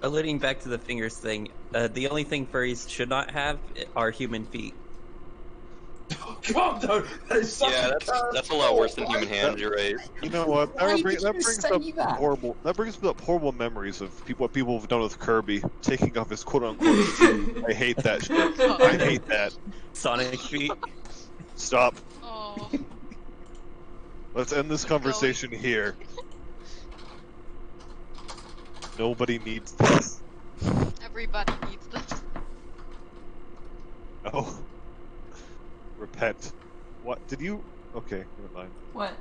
alluding back to the fingers thing, the only thing furries should not have are human feet. Oh, God, no! That is such Yeah, a that's a lot worse than human hands. You're right. You know what? Why That, did bring, you that brings say up that? horrible. That brings up horrible memories of what people have done with Kirby, taking off his quote-unquote shoe. I hate that shit. I hate that. Sonic feet. Stop. Oh. Let's end this conversation here. Nobody needs this. Everybody needs this. Oh. Repent. What? Did you? Okay, never mind. What?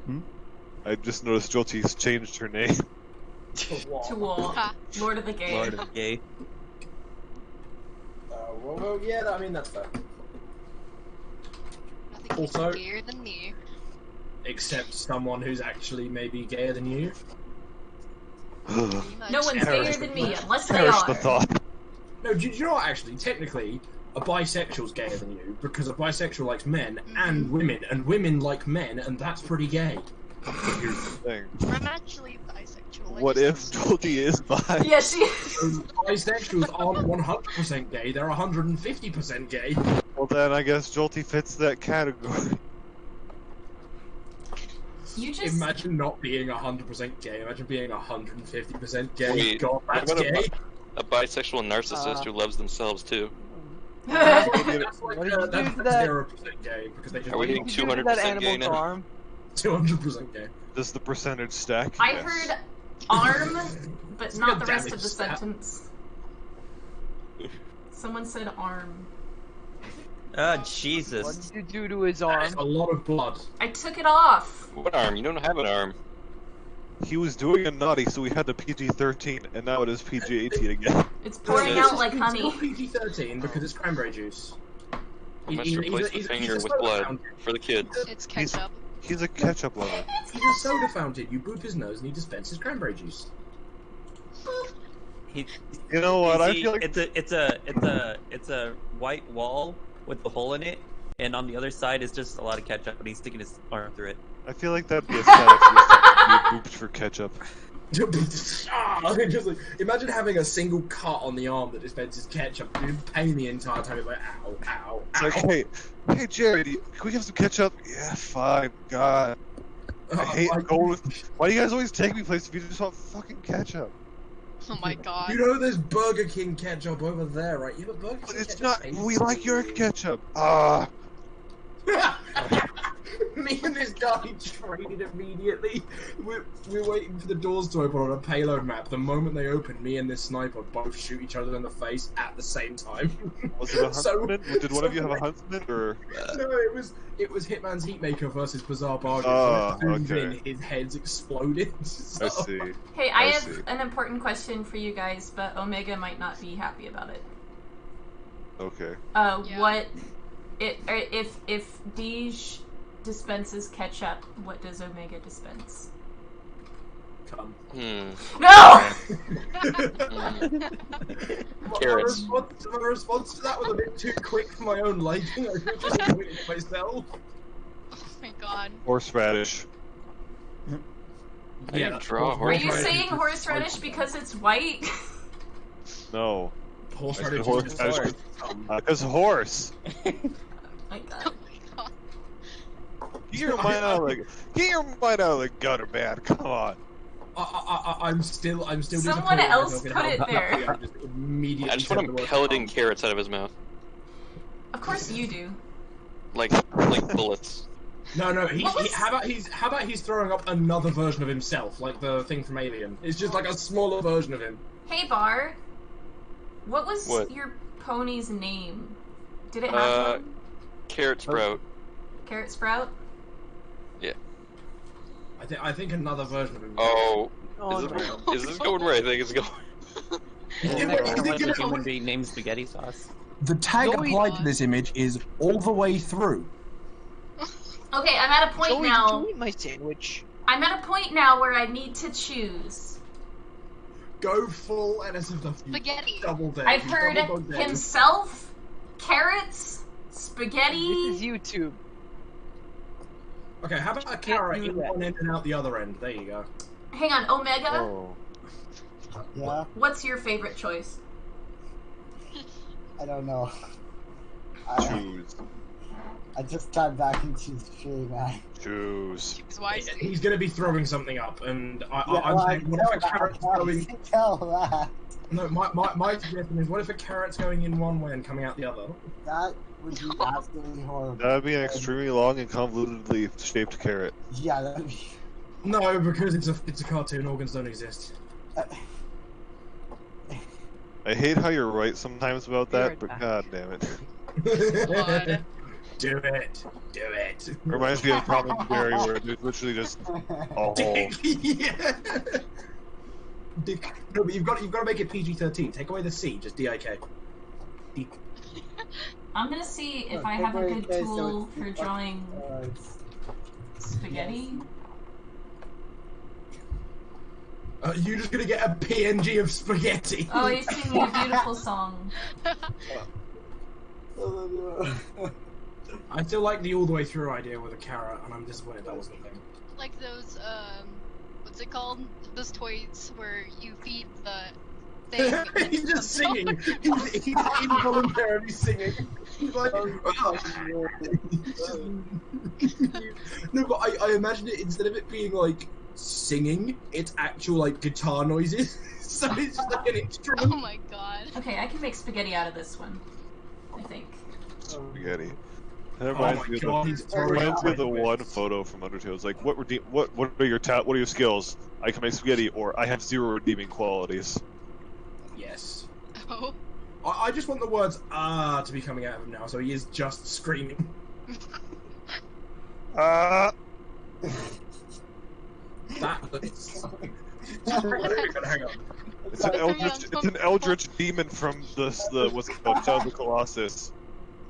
I just noticed Jolty's changed her name. To Wall. Ha. Lord of the Gay. Lord of Gay. Well, yeah, I mean, that's fair. Nothing Also- gayer than me. Except someone who's actually maybe gayer than you. Pretty much. No one's gayer than me unless they Perish the are. thought. No, do you know what, actually? Technically, a bisexual's gayer than you, because a bisexual likes men and women like men, and that's pretty gay. Here's the thing. I'm actually bisexual. I What just if don't Jolty is bi? Yeah, she. Bisexuals aren't 100% gay, they're 150% gay. Well then, I guess Jolty fits that category. You just. Imagine not being 100% gay, imagine being 150% gay. Wait, God, what that's about gay. a bisexual narcissist who loves themselves too. That's like, What did you do that's to that? 0% gay, because they just Are we like getting What did you do to that 200% gay animal's now? arm? 200% gay. Does the percentage stack? I Yes. heard arm, but It's not like the a rest of the damage stat. sentence. Someone said arm. Ah, What Jesus. did you do to his That arm? is a lot of blood. I took it off. What arm? You don't have an arm. He was doing a naughty, so we had the PG-13, and now it is PG-18 again. It's pouring out like honey. It's PG-13 because it's cranberry juice. I must He's- replace he's the a finger with soda blood fountain. for the kids. It's ketchup. He's a ketchup lover. He's a soda fountain. You boop his nose and he dispenses cranberry juice. He, You know what? I see, feel like it's a white wall with a hole in it, and on the other side is just a lot of ketchup, and he's sticking his arm through it. that'd be aesthetic for be booped for ketchup. Ah, just like, imagine having a single cut on the arm that dispenses ketchup. You're in pain the entire time. It's like, ow, ow, It's ow. like, hey Jared, can we have some ketchup? Yeah, fine. God, I hate going with. Why do you guys always take me places if you just want fucking ketchup? Oh my god. You know there's Burger King ketchup over there, right? You have a Burger But King it's ketchup not. taste? We like your ketchup. Ah. Me and this guy traded immediately. We're waiting for the doors to open on a payload map. The moment they open, me and this sniper both shoot each other in the face at the same time. Was it a huntsman? Did one of you have a huntsman, or? No, it was Hitman's Heatmaker versus Bizarre Bargain. Oh, So as soon as okay. his head's exploded. I see. Hey, I have see. an important question for you guys, but Omega might not be happy about it. Okay. Yeah. What if Deej dispenses ketchup, what does Omega dispense? Come. No! Carrots. My response to that was a bit too quick for my own liking. I should just do it myself. Oh my god. Horseradish. I didn't draw a Are you horseradish. saying horseradish because it's white? No. Horseradish is Horseradish. just Because horse. My god. Oh my god. Get your mind out of the gutter, man. Come on. I'm still Someone disappointed else in put it how there. I just immediately I just said want the him word pelleting come. carrots out of his mouth. Of course you do. Like bullets. No, What was- how about he's throwing up another version of himself, like the thing from Alien. It's just like a smaller version of him. Hey Bar, what was What? your pony's name? Did it have one? Carrot sprout. Carrot Sprout? I think another version of him. Oh, Oh, is, no. is this going where I think it's going? Yeah, Never but- watched a human being named spaghetti sauce. The tag Joey- applied to this image is all the way through. Okay, I'm at a point Joey, now. did you eat my sandwich? I'm at a point now where I need to choose. Go full NSFW. Spaghetti. Double dead. I've You heard double dead. himself, carrots, spaghetti. This is YouTube. Okay, how about a can't carrot do in that. one end and out the other end? There you go. Hang on, Omega. Oh. Yeah, What's your favorite choice? I don't know. Choose. I just got back into the stream, man. Choose. Choose wisely. He's gonna be throwing something up, and I'm well, saying, what if a carrot's going? You can tell that. No, my suggestion is, what if a carrot's going in one way and coming out the other? That would be absolutely horrible. That would be an extremely long and convolutedly shaped carrot. Yeah, that would be. No, because it's a cartoon. Organs don't exist. I hate how you're right sometimes about that, You're but a- god damn it. God. Do it. Do it. Reminds me of Tom and Jerry where there's literally just a hole. Yeah. Dick. No, but you've got to make it PG-13. Take away the C, just D-I-K. Dick. I'm gonna see if I have a good tool for drawing spaghetti. You're just gonna get a PNG of spaghetti. Oh, he's singing a beautiful song. I still like the all the way through idea with a carrot, and I'm disappointed that wasn't a thing. Like those, what's it called? Those toys where you feed the thing. and He's just singing. He's involuntarily singing. He's like, no, but I imagine it, instead of it being like singing, it's actual like guitar noises. So it's just like an instrument. Oh my god. Okay, I can make spaghetti out of this one. I think. Spaghetti. That Oh reminds my me of god, the, he's throwing reminds up me of the my one fists. photo from Undertale. It's like, what are your what are your skills? I can make spaghetti, or I have 0 redeeming qualities. Yes. Oh. I just want the words "ah" to be coming out of him now, so he is just screaming. Ah! That was... Hang on. It's an eldritch demon from the what's it called? Shadow of the Colossus.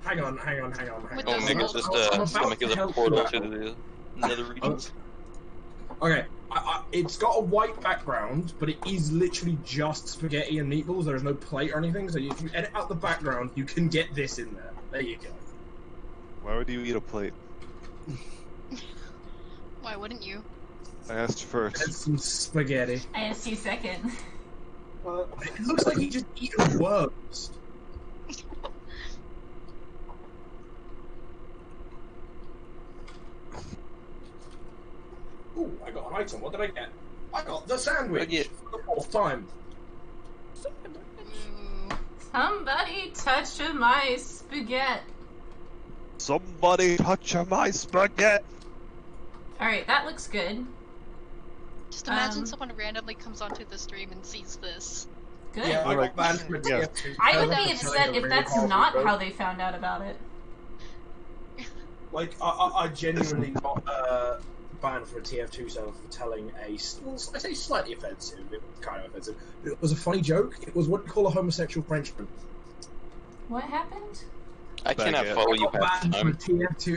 Hang on. With Oh, those Mega's little- just I'm about stomach to is a help portal you to out. the nether regions. Okay, it's got a white background, but it is literally just spaghetti and meatballs. There is no plate or anything, so if you edit out the background, you can get this in there. There you go. Why would you eat a plate? Why wouldn't you? I asked first. And some spaghetti. I asked you second. It looks like he just eaten worms. Ooh, I got an item. What did I get? I got the sandwich What'd you for the 4th time. Ooh. Somebody touch my spaghetti. Somebody touch my spaghetti. Alright, that looks good. Just imagine someone randomly comes onto the stream and sees this. Good. Yeah, I got banned from a TF2. I would be upset if that's not how they found out about it. Like, I genuinely got banned from a TF2 server for telling well, I say slightly offensive, kind of offensive, but it was a funny joke. It was what you call a homosexual Frenchman. What happened? I cannot follow you past time.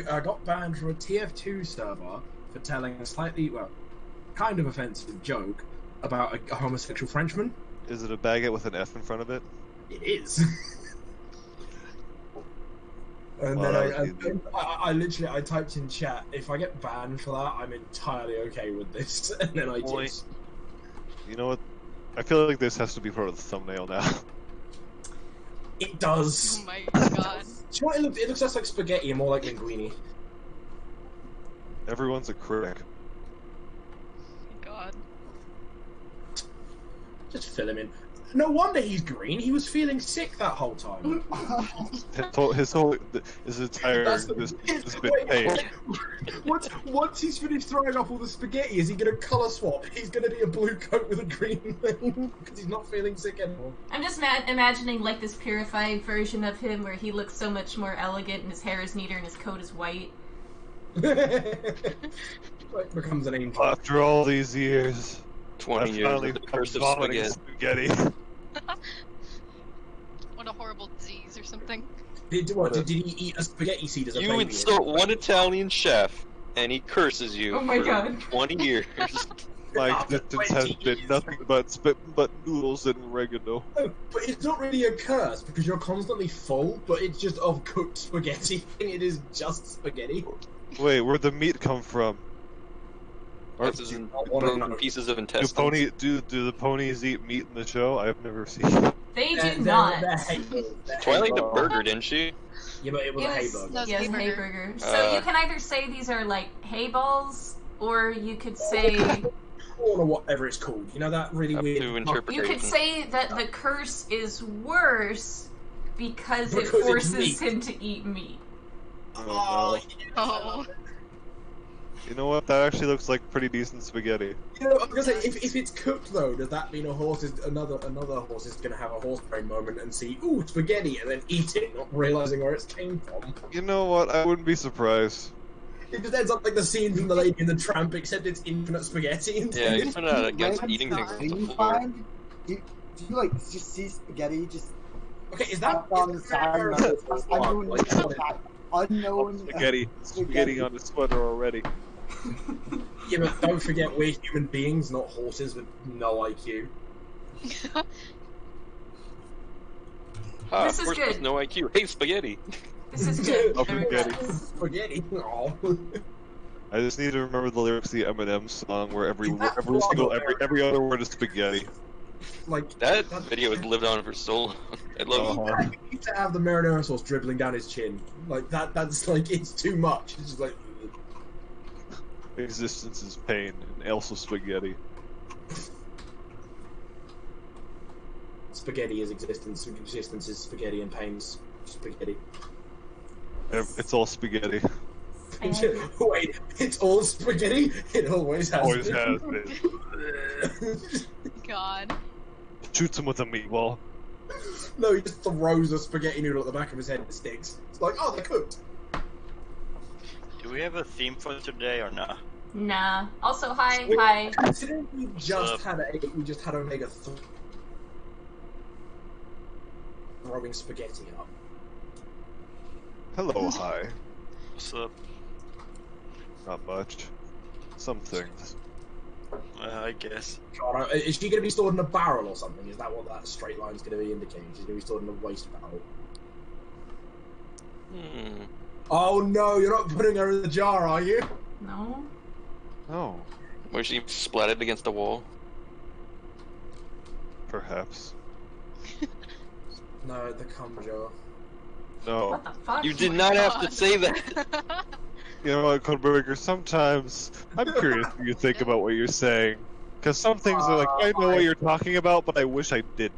I got banned from a TF2 server for telling a slightly, well, kind of offensive joke about a homosexual Frenchman. Is it a baguette with an F in front of it? It is. And Well, then I literally typed in chat, if I get banned for that, I'm entirely okay with this. And then I did. You know what? I feel like this has to be part of the thumbnail now. It does. Oh my god. Do you know what it looks less like spaghetti and more like linguine. Everyone's a critic. God. Just fill him in. No wonder he's green. He was feeling sick that whole time. His entire That's this been wait, paid. once he's finished throwing up all the spaghetti, is he going to colour swap? He's going to be a blue coat with a green thing because he's not feeling sick anymore. I'm just imagining like this purified version of him where he looks so much more elegant and his hair is neater and his coat is white. Like becomes an angel. After all these years, 20 years of the curse of spaghetti. What a horrible disease or something. Did he eat a spaghetti seed as a You baby? insult one Italian chef, and he curses you Oh my for God. 20 years. my existence has been nothing but noodles and oregano. But it's not really a curse because you're constantly full, but it's just of cooked spaghetti. It is just spaghetti. Wait, where'd the meat come from? This is in broken pieces of intestines. Do the ponies eat meat in the show? I've never seen. They do not. Twilight the burger, didn't she? Yeah, but it was a hay burger. Yes, hay burger. So you can either say these are like hay balls, or you could say, or whatever it's called. You know that really weird. You could say that the curse is worse because it Because it's forces meat. him to eat meat. Oh, Oh. You know what? That actually looks like pretty decent spaghetti. You know, I'm gonna say if it's cooked though, does that mean another horse is gonna have a horse brain moment and see ooh spaghetti and then eat it, not realizing where it came from? You know what? I wouldn't be surprised. It just ends up like the scene from The Lady and the Tramp, except it's infinite spaghetti. Yeah, he's not against eating things on Do the you floor. find? Do you like just see spaghetti just Okay, is that on the side? Unknown Spaghetti on the sweater already. Yeah, but don't forget we're human beings, not horses with no IQ. This is horse good. with no IQ. Hey, spaghetti. This is good. Oh, spaghetti. Spaghetti. Aw. I just need to remember the lyrics of the Eminem song where every That's other word is spaghetti. Like That video has lived on for so long. I love it. he needs to have the marinara sauce dribbling down his chin. Like that's like it's too much. It's just like Existence is pain, and also spaghetti. spaghetti is existence. Existence is spaghetti, and pain's spaghetti. It's all spaghetti. Wait, it's all spaghetti? It always has Always been. has been. God. Shoots him with a meatball. No, he just throws a spaghetti noodle at the back of his head and it sticks. It's like, oh, they're cooked. Do we have a theme for today or not? Nah. Also, hi. Considering we just had Omega throwing spaghetti up. Hello, hi. What's up? Not much. Some things. I guess. God, is she going to be stored in a barrel or something? Is that what that straight line's going to be indicating? She's going to be stored in a waste barrel. Oh no, you're not putting her in the jar, are you? No. No. Where she splatted against the wall. Perhaps. No, the cum jar. No. What the fuck? You did not have to say that. You know what, Codeburger, sometimes I'm curious what you think about what you're saying. Because some things are like, I know what you're talking about, but I wish I didn't.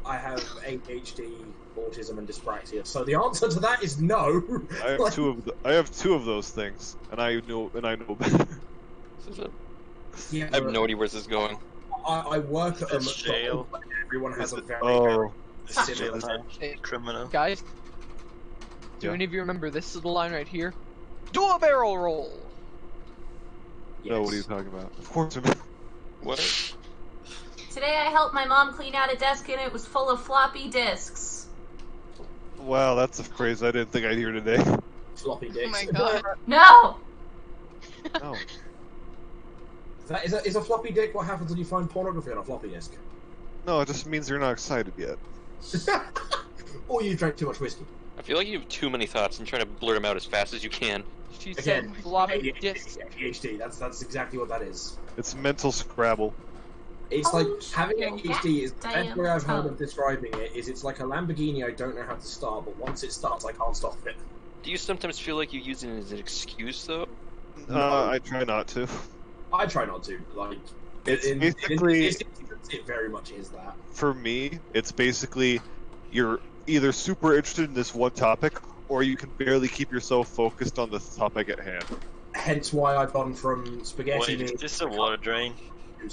I have ADHD, autism, and dyspraxia. So the answer to that is no. I have Like, I have two of those things, and I know better. yeah, I have no idea where this is going. I work at a It's jail. McDonald's. Everyone has a very, Oh, very This is similar. jail. Hey, Criminal. guys, do Yeah. any of you remember this little line right here? Do a barrel roll! no, what are you talking about? Of course, I mean, What? Today I helped my mom clean out a desk and it was full of floppy disks. wow, that's a phrase I didn't think I'd hear today. Floppy dicks. Oh my god. No! No. Is a floppy dick what happens when you find pornography on a floppy disk? No, it just means you're not excited yet. Or you drank too much whiskey. I feel like you have too many thoughts and trying to blurt them out as fast as you can. She Again, said floppy disk. ADHD. That's exactly what that is. It's mental Scrabble. It's Oh, like having shit. ADHD is the best Damn. way I've heard Oh. of describing it. Is it's like a Lamborghini I don't know how to start, but once it starts I can't stop it. Do you sometimes feel like you use it as an excuse, though? I try not to. I try not to. Like It's in basically- it very much is that. For me, it's basically you're either super interested in this one topic, or you can barely keep yourself focused on the topic at hand. Hence why I've gone from spaghetti. Wait, is this a water drain?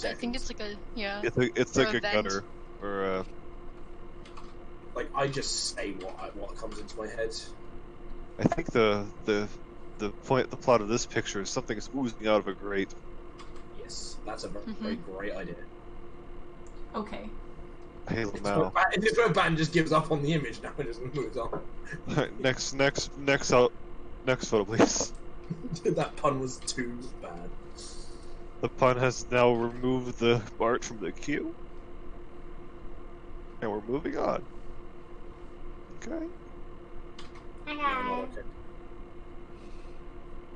I think it's like a, yeah. It's Or like a a vent. gutter, or Like I just say what comes into my head. I think the plot of this picture is something is oozing out of a grate. Yes, that's a very great idea. Okay. Halo It's now. where Ban just gives up on the image now and just moves on. next photo, please. That pun was too bad. The pun has now removed the art from the queue, and we're moving on. Okay. Yeah, not okay.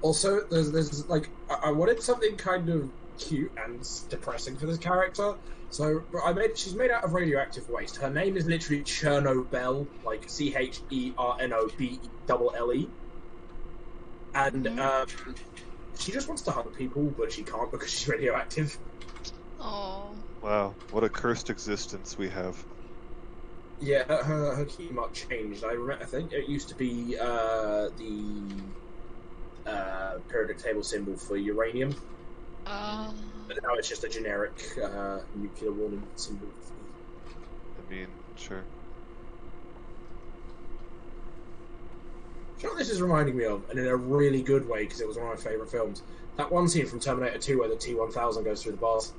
Also, there's like I wanted something kind of cute and depressing for this character. So she's made out of radioactive waste. Her name is literally Chernobelle, like CHERNOBELLE. And she just wants to hug people, but she can't because she's radioactive. Oh. Wow, what a cursed existence we have. Yeah, her key mark changed. I think it used to be the periodic table symbol for uranium. But now it's just a generic nuclear warning symbol. I mean, sure. Do you know what this is reminding me of? And in a really good way, because it was one of my favourite films. That one scene from Terminator 2 where the T-1000 goes through the bars.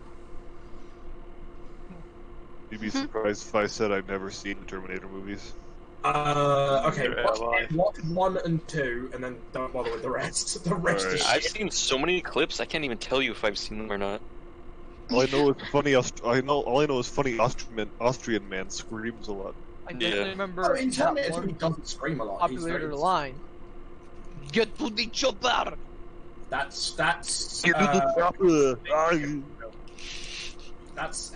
You'd be surprised if I said I've never seen the Terminator movies. Okay, Neither watch 1 and 2, and then don't bother with the rest. The rest is I've shit. seen so many clips, I can't even tell you if I've seen them or not. All I know is funny. All I know is funny Austrian man screams a lot. I definitely remember Oh, in that Terminator 2 one he doesn't scream a lot. He's popular very- line. Get to the chopper! That's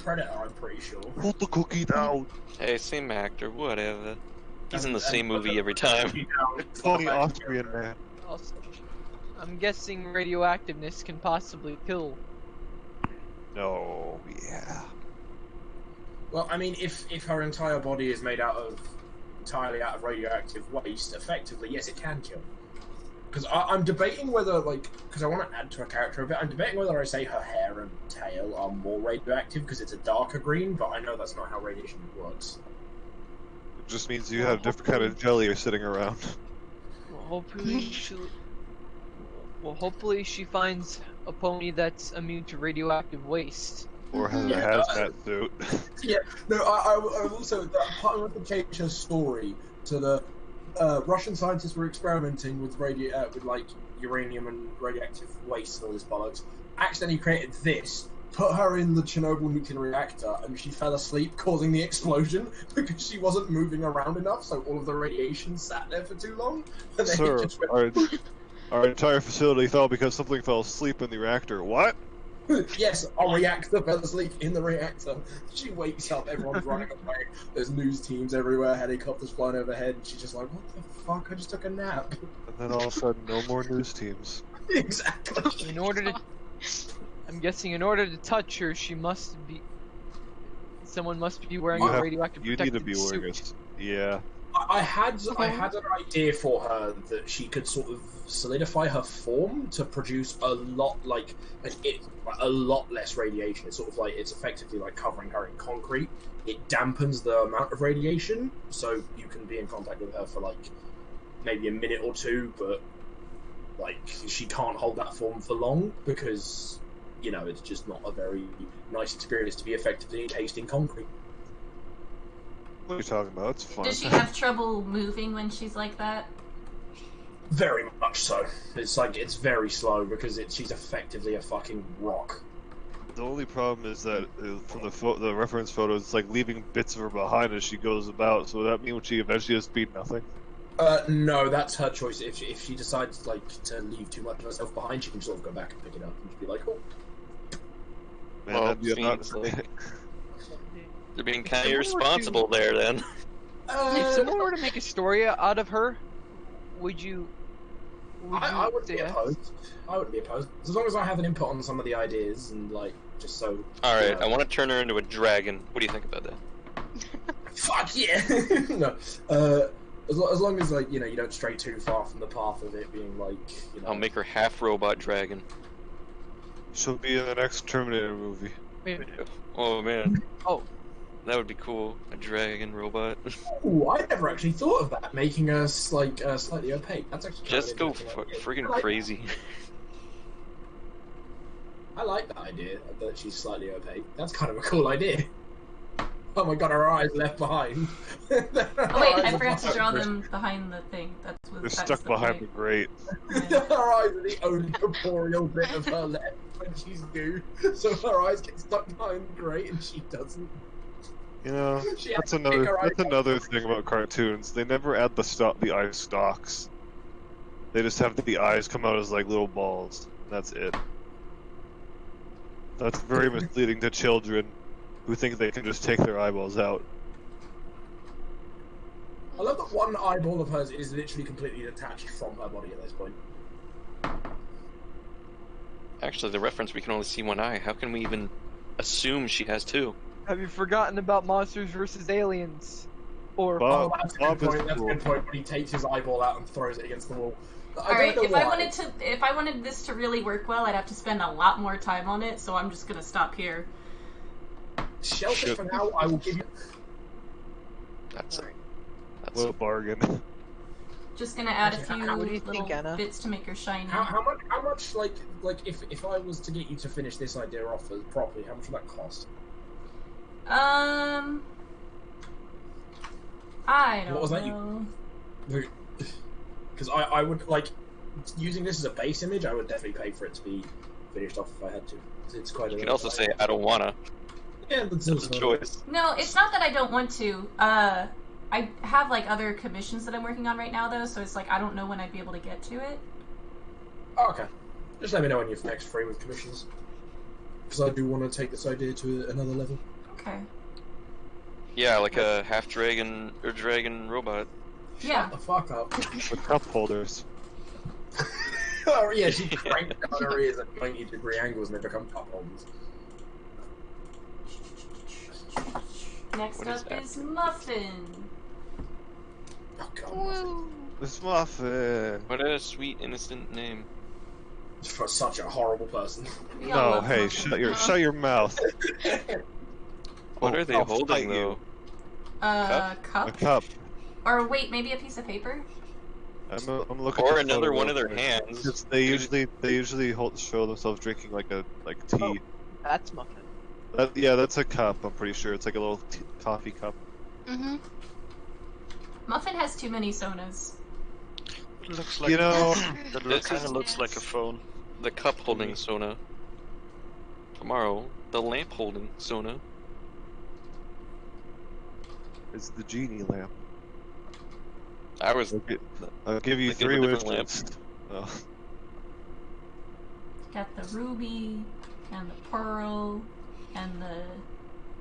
Predator, I'm pretty sure. Put the cookie down. Hey, same actor, whatever. He's in the same movie every time. Funny Austrian man. Also, I'm guessing radioactiveness can possibly kill. No, yeah. Well, I mean, if her entire body is made entirely out of radioactive waste, effectively, yes, it can kill. Because I'm debating whether, because I want to add to her character a bit, I'm debating whether I say her hair and tail are more radioactive because it's a darker green, but I know that's not how radiation works. It just means you have different kind of jelly you're sitting around. Well, hopefully she finds a pony that's immune to radioactive waste. Or has a hazmat suit. Yeah, no, I also, that part of the change her story to the Russian scientists were experimenting with uranium and radioactive waste and all this bollocks. Accidentally created this, put her in the Chernobyl nuclear reactor, and she fell asleep, causing the explosion because she wasn't moving around enough. So all of the radiation sat there for too long. And then Sir, it just went... our entire facility fell because something fell asleep in the reactor. What? Yes, our reactor fell asleep in the reactor. She wakes up, everyone's running away. There's news teams everywhere, helicopters flying overhead, and she's just like, what the fuck? I just took a nap. And then all of a sudden, no more news teams. Exactly. I'm guessing in order to touch her, she must be. Someone must be wearing You a have- radioactive You need to protected be wearing suit. Yeah. I had an idea for her that she could sort of solidify her form to produce a lot a lot less radiation. It's sort of like it's effectively like covering her in concrete. It dampens the amount of radiation, so you can be in contact with her for like maybe a minute or two, but like she can't hold that form for long because it's just not a very nice experience to be effectively encased in concrete. What are you talking about? It's fun. Does she have trouble moving when she's like that? Very much so. It's very slow because she's effectively a fucking rock. The only problem is that from the reference photos, it's like leaving bits of her behind as she goes about. So would that mean when she eventually has speed nothing? No, that's her choice. If she decides to leave too much of herself behind, she can sort of go back and pick it up and just be like, oh. Man, Well, that'd be seems like they're being kind of If someone were irresponsible there then. If someone were to make a story out of her, would you? I wouldn't be say yes? opposed. I wouldn't be opposed as long as I have an input on some of the ideas and just so. All right, I want to turn her into a dragon. What do you think about that? Fuck yeah! No, as long as you don't stray too far from the path of it being I'll make her half robot dragon. She'll be in the next Terminator movie. Oh man. Oh. That would be cool. A dragon robot. Ooh, I never actually thought of that, making us slightly opaque. That's actually Just go friggin' crazy. I like that idea that she's slightly opaque. That's kind of a cool idea. Oh my god, her eyes left behind. Oh wait, I forgot to draw them behind the thing. They're stuck behind the grate. Her eyes are the only corporeal bit of her left when she's goo, so her eyes get stuck behind the grate and she doesn't. That's another thing about cartoons. They never add the eye stalks. They just have the eyes come out as like little balls. And that's it. That's very misleading to children who think they can just take their eyeballs out. I love that one eyeball of hers is literally completely detached from her body at this point. Actually, the reference we can only see one eye. How can we even assume she has two? Have you forgotten about Monsters vs. Aliens? Or that's a good point. That's a good point. When he takes his eyeball out and throws it against the wall. Alright, if I wanted this to really work well, I'd have to spend a lot more time on it. So I'm just gonna stop here. Shelf it for now. I will give you. That's a bargain. Just gonna add a few What do you little think, Anna? bits to make her shiny. How much if I was to get you to finish this idea off properly, how much would that cost? I don't know. What was that? Because I would using this as a base image. I would definitely pay for it to be finished off if I had to. It's quite. You can also say I don't wanna. Yeah, that's a choice. No, it's not that I don't want to. I have other commissions that I'm working on right now though, so it's I don't know when I'd be able to get to it. Oh, okay. Just let me know when you're next free with commissions. Because I do want to take this idea to another level. Okay. Yeah, like a half dragon or dragon robot. Yeah. Shut the fuck up. With cup holders. Oh yeah, she cranked down her ears at 90-degree angles and they become cup holders. Next up is Muffin. Oh god. It's Muffin. What a sweet, innocent name. For such a horrible person. No, hey, shut your mouth. What are they holding though? Cup? A cup. Or wait, maybe a piece of paper? I'm looking. Or at the another photo one of their real quick. hands. They usually show themselves drinking like tea. Oh, that's Muffin. That's a cup. I'm pretty sure it's like a little coffee cup. Mm-hmm. Muffin has too many sonas. Looks like that kind of looks like a phone. The cup holding Sona. Tomorrow, the lamp holding Sona. It's the genie lamp. I'll give you 3 wishes. lamps. Oh. Got the ruby, and the pearl, and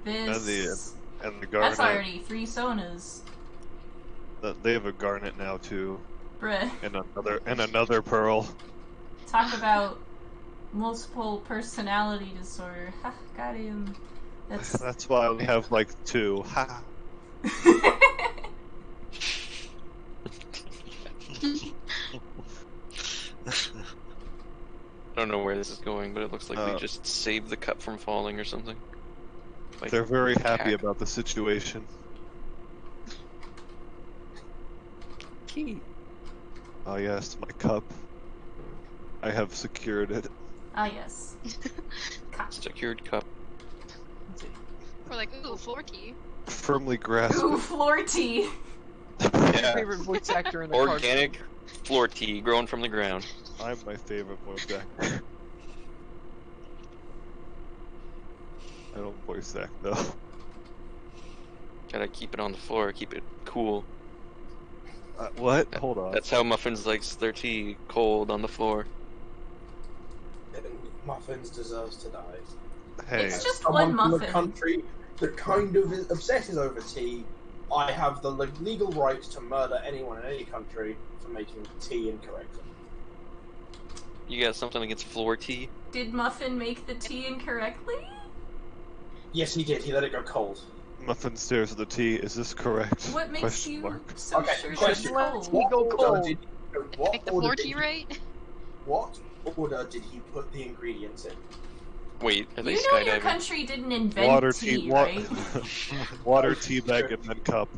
this. And the garnet. That's already 3 sonas. They have a garnet now too. Bruh. And another pearl. Talk about multiple personality disorder. Ha, got him. That's why I only have like 2. Ha. I don't know where this is going, but it looks like we just saved the cup from falling or something. Like, They're very happy cack. about the situation. Key. Oh yes, my cup. I have secured it. Ah, yes. Cup. Secured cup. We're like, ooh, floor tea. Firmly grasped. Ooh, floor tea. Who's your Yeah. favorite voice actor in the Organic floor tea grown from the ground. I'm my favorite voice actor. I don't voice act though. Gotta keep it on the floor, keep it cool. What? Hold on. That's how Muffins likes their tea, cold on the floor. Muffins deserves to die. Hey. It's just Someone one from muffin. a country that kind of obsesses over tea. I have the legal right to murder anyone in any country for making tea incorrectly. You got something against floor tea? Did Muffin make the tea incorrectly? Yes, he did. He let it go cold. Muffin stares at the tea. Is this correct? What makes Question you mark. so Okay, sure question. she's Tea cold? go cold. Make the floor tea right? What order did he put the ingredients in? Wait, are they You know your skydiving? country didn't invent Water tea, right? Water, tea bag, and then cup.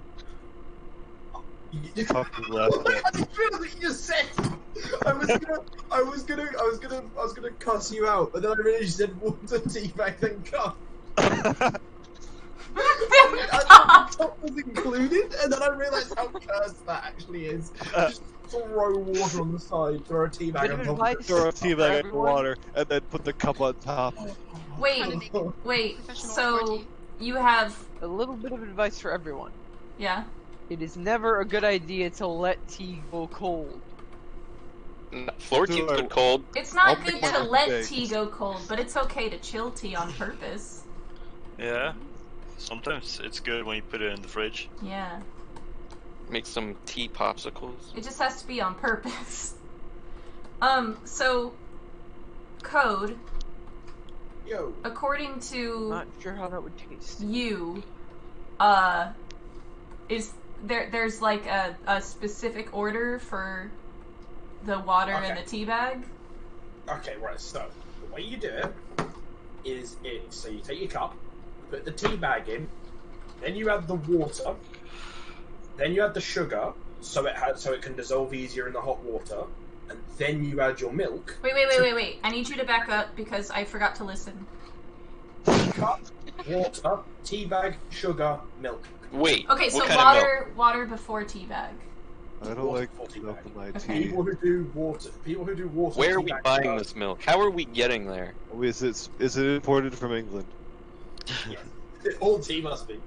Cup and left it. I feel that you just said. I was gonna cuss you out, but then I realized you said water, tea bag, then cup. I thought the cup was included, and then I realized how cursed that actually is. Just throw water on the side, throw a tea bag on top of it. Throw a tea bag in everyone? water, and then put the cup on top. Wait, Professional so floor tea. you have, A little bit of advice for everyone. yeah? It is never a good idea to let tea go cold. Floor tea's Do I- good cold. It's not I'll good make my to own let mistakes. tea go cold, but it's okay to chill tea on purpose. Yeah. Sometimes it's good when you put it in the fridge. Yeah. Make some tea popsicles. It just has to be on purpose. So, code, Yo. according to Not sure how that would taste. you, is there's like a specific order for the water and Okay. the tea bag? Okay, right, so the way you do it is so you take your cup, put the tea bag in, then you add the water, then you add the sugar so it can dissolve easier in the hot water, and then you add your milk. Wait. I need you to back up because I forgot to listen. Cup, water, tea bag, sugar, milk. Wait, Okay, so what kind of milk? water before tea bag. I don't Water like before tea milk bag. in my Okay. tea. People who do water. Where are tea we bag buying sugar. this milk? How are we getting there? Is it imported from England? Yes. All tea must be.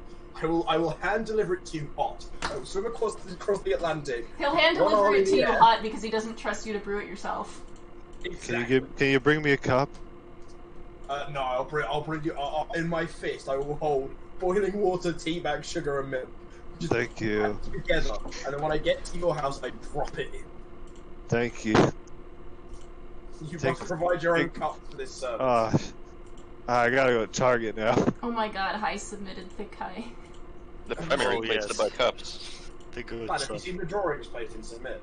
I will hand deliver it to you hot. I will swim across the Atlantic. He'll hand One deliver arm it in to the you air. hot because he doesn't trust you to brew it yourself. Exactly. Can you bring me a cup? No, I'll bring you. In my fist, I will hold boiling water, tea bag, sugar, and milk. Just Thank you. packed together, and then when I get to your house, I drop it in. Thank you. You Take- must provide your own take- cup for this service. I gotta go to Target now. Oh my god, high submitted thick high. The primary Oh, place yes. to buy cups. The good Man, have you stuff. seen the drawings placed in Submit?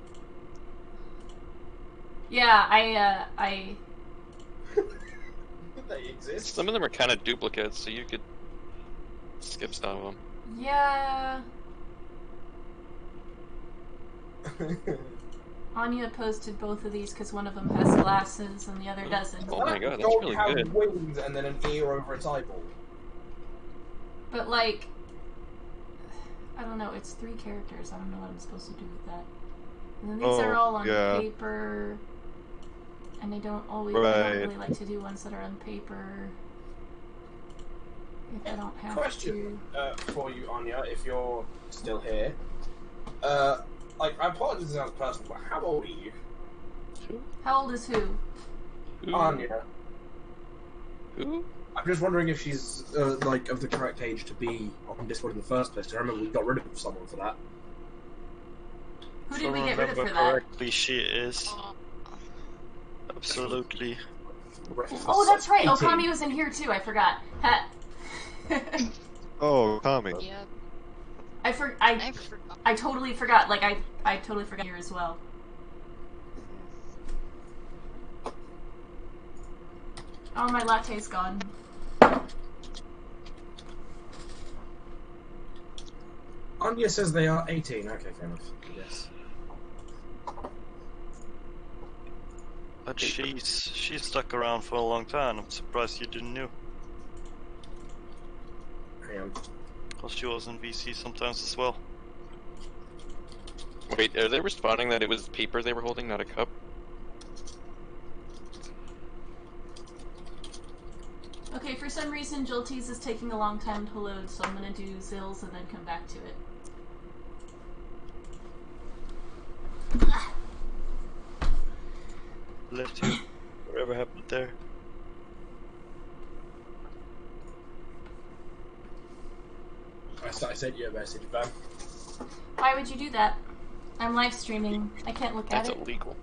Yeah, I They exist. Some of them are kind of duplicates, so you could skip some of them. yeah. Anya posted both of these because one of them has glasses and the other doesn't. Oh my god, that's Dog really have good. wings and then an ear over its eyeball. But like, I don't know. It's 3 characters. I don't know what I'm supposed to do with that. And then these are all on yeah. paper, and I don't always. I Right. don't really like to do ones that are on paper. If I don't have Question for you, Anya, if you're still here. I apologize if it sounds personal, but how old are you? to. How old is who? Anya. Who? I'm just wondering if she's like of the correct age to be on Discord in the first place. I remember we got rid of someone for that. Who If did we I get rid of remember for that? correctly, she is. Absolutely. Oh, that's right. Okami was in here too. I forgot. Ha. Oh, Tommy. Yeah. I I forgot. I totally forgot. Like I totally forgot here as well. Oh, my latte's gone. Anya says they are 18. Okay, fair enough. Yes. But she's stuck around for a long time. I'm surprised you didn't know. Hang on. Because she was in VC sometimes as well. Wait, are they responding that it was paper they were holding, not a cup? Okay, for some reason Joltees is taking a long time to load, so I'm gonna do Zills and then come back to it. Left you. Whatever happened there? I sent you a message, Bam. Why would you do that? I'm live streaming. I can't look at That's it. illegal.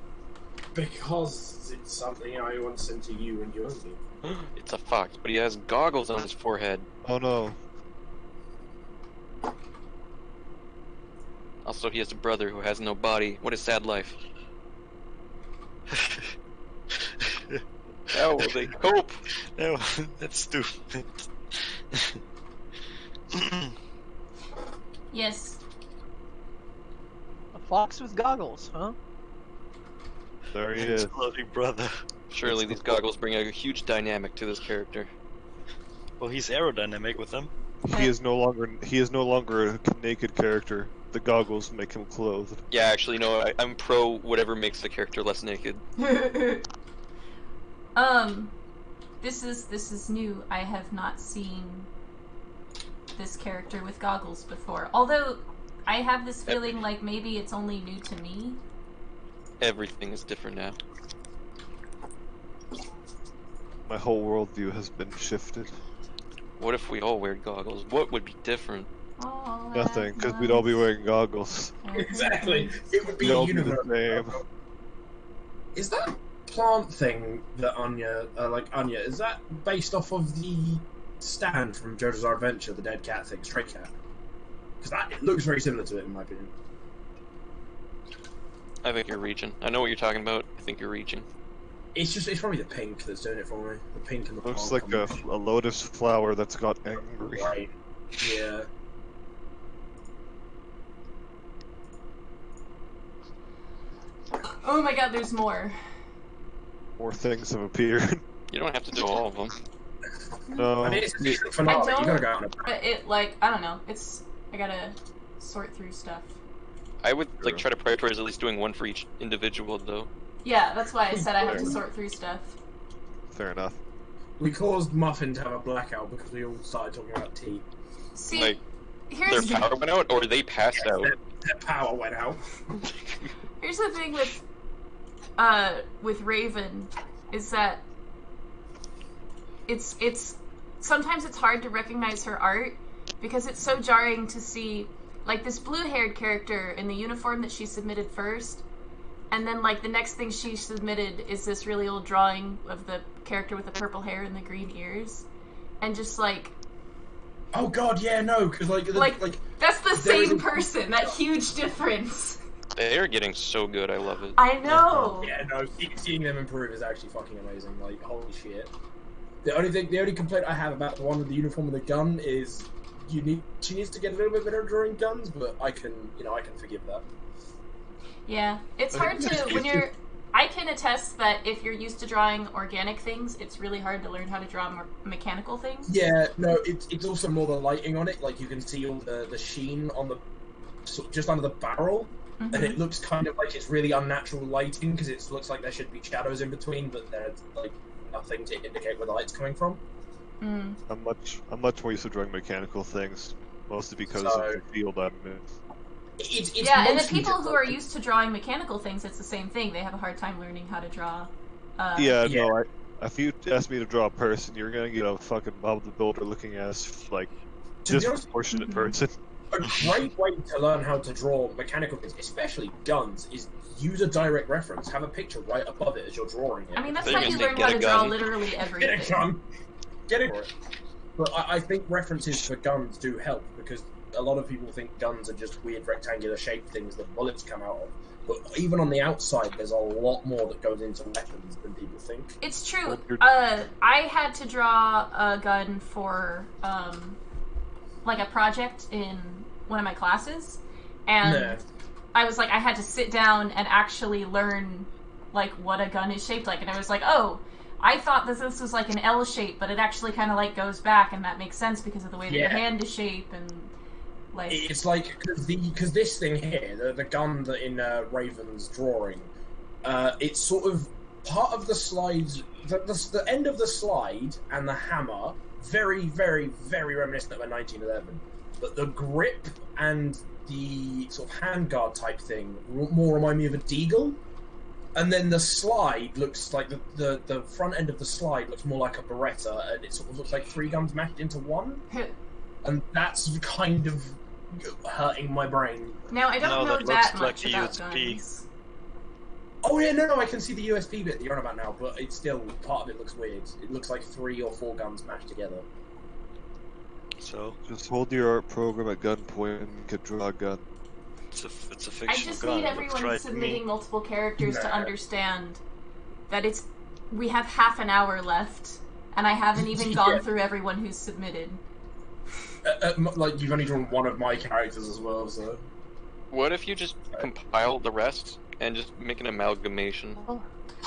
Because it's something I want to send to you and you only. It's a fox, but he has goggles on his forehead. Oh no. Also, he has a brother who has no body. What a sad life. How will they cope? No, that's stupid. Yes. A fox with goggles, huh? There he is. Bloody brother. Surely these goggles bring a huge dynamic to this character. Well, he's aerodynamic with them. He is no longer a naked character. The goggles make him clothed. Yeah, actually, no, I'm pro whatever makes the character less naked. This is new. I have not seen this character with goggles before. Although, I have this feeling like maybe it's only new to me. Everything is different now. My whole worldview has been shifted. What if we all wear goggles? What would be different? All Nothing, at because we'd all be once. wearing goggles. Exactly. It would be We'd a all be the universe. same. Is that plant thing that Anya, is that based off of the stand from JoJo's Bizarre Adventure, the dead cat thing, stray cat? Because it looks very similar to it, in my opinion. I think you're reaching. I know what you're talking about. I think you're reaching. It's probably the pink that's doing it for me. The pink and the Looks plant like a combination. lotus flower that's got angry. Right. Yeah. Oh my god, there's more. More things have appeared. You don't have to do all of them. No. I mean, it's the finale. You gotta go out on a But it, like, I don't know. I gotta sort through stuff. I would like try to prioritize at least doing one for each individual, though. Yeah, that's why I said I had to sort through stuff. Fair enough. We caused Muffin to have a blackout because we all started talking about tea. See, Like, here's their power went out, or they passed out. Their power went out. Here's the thing with Raven, is that it's sometimes it's hard to recognize her art because it's so jarring to see like this blue-haired character in the uniform that she submitted first, and then like the next thing she submitted is this really old drawing of the character with the purple hair and the green ears, and just like, oh god, yeah, no, because like that's the there is same a- person. That huge difference. They're getting so good. I love it. I know. Yeah, no, seeing them improve is actually fucking amazing. Like, holy shit. The only complaint I have about the one with the uniform and the gun is she needs to get a little bit better at drawing guns, but I can forgive that. Yeah, it's hard to when you're. I can attest that if you're used to drawing organic things, it's really hard to learn how to draw more mechanical things. Yeah, no, it's also more the lighting on it. Like you can see all the sheen on the just under the barrel, and it looks kind of like it's really unnatural lighting because it looks like there should be shadows in between, but there's like nothing to indicate where the light's coming from. Mm. I'm much more used to drawing mechanical things, mostly because So- of the field I'm in. It's Yeah, and the mostly people just, who are used to drawing mechanical things, it's the same thing. They have a hard time learning how to draw. Yeah, no, if you ask me to draw a person, you're gonna get a fucking Bob the Builder looking ass, like, To be honest- disproportionate person. A great way to learn how to draw mechanical things, especially guns, is use a direct reference. Have a picture right above it as you're drawing it. I mean, that's They're how gonna you say, learn "Get how a to draw gun." literally Get a everything. gun. Get it. But I think references for guns do help, because a lot of people think guns are just weird rectangular shaped things that bullets come out of. But even on the outside, there's a lot more that goes into weapons than people think. It's true. I had to draw a gun for like a project in one of my classes, and I was like, I had to sit down and actually learn like what a gun is shaped like, and I was like, oh, I thought that this was like an L shape, but it actually kind of like goes back, and that makes sense because of the way that the hand is shaped, and like it's like because this thing here, the gun that in Raven's drawing, it's sort of part of the slide, the end of the slide and the hammer, very, very, very reminiscent of a 1911, but the grip and the sort of handguard type thing more remind me of a deagle. And then the slide looks like the front end of the slide looks more like a Beretta, and it sort of looks like 3 guns mashed into one. And that's kind of hurting my brain. Now, I don't know that much about guns. Oh yeah, no, I can see the USP bit that you're on about now, but it's still, part of it looks weird. It looks like 3 or 4 guns mashed together. So? Just hold your art program at gunpoint and you can draw a gun. It's a fictional I just gun. need everyone submitting multiple characters to understand that we have half an hour left, and I haven't even gone through everyone who's submitted. Like, you've only drawn one of my characters as well, so... What if you just compile the rest and just make an amalgamation?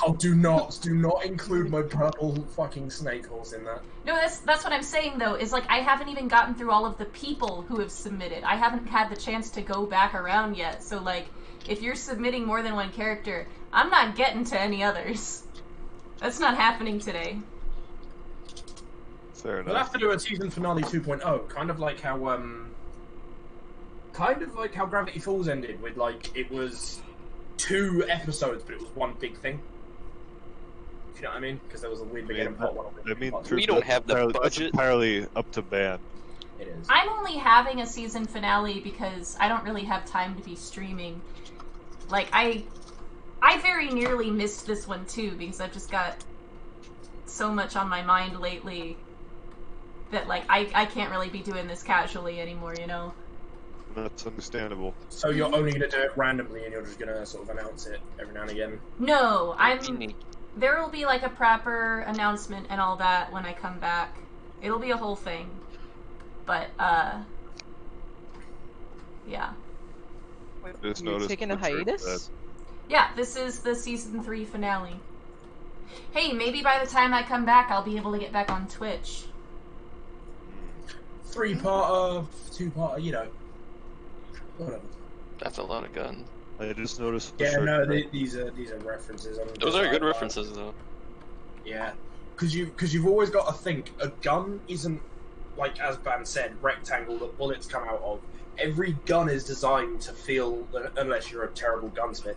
Oh, do not include my purple fucking snake horse in that. No, that's what I'm saying though, is like I haven't even gotten through all of the people who have submitted. I haven't had the chance to go back around yet, so like, if you're submitting more than one character, I'm not getting to any others. That's not happening today. Fair enough. We'll have to do a season finale 2.0, kind of like how Gravity Falls ended, with like, it was 2 episodes, but it was one big thing. You know what I mean? Because there was a weird beginning part. We don't have the budget. That's entirely up to ban. It is. I'm only having a season finale because I don't really have time to be streaming. Like, I very nearly missed this one too, because I've just got so much on my mind lately that, like, I can't really be doing this casually anymore, you know? That's understandable. So you're only going to do it randomly, and you're just going to sort of announce it every now and again? No, there will be like a proper announcement and all that when I come back. It'll be a whole thing. But, yeah. Just You're taking a hiatus? Yeah, this is the season 3 finale. Hey, maybe by the time I come back, I'll be able to get back on Twitch. 3-parter, 2-parter, you know. Whatever. That's a lot of guns. I just noticed. Yeah, no, these are references. Those are good references, though. Yeah, because you've always got to think a gun isn't, like as Van said, rectangle that bullets come out of. Every gun is designed to feel, unless you're a terrible gunsmith,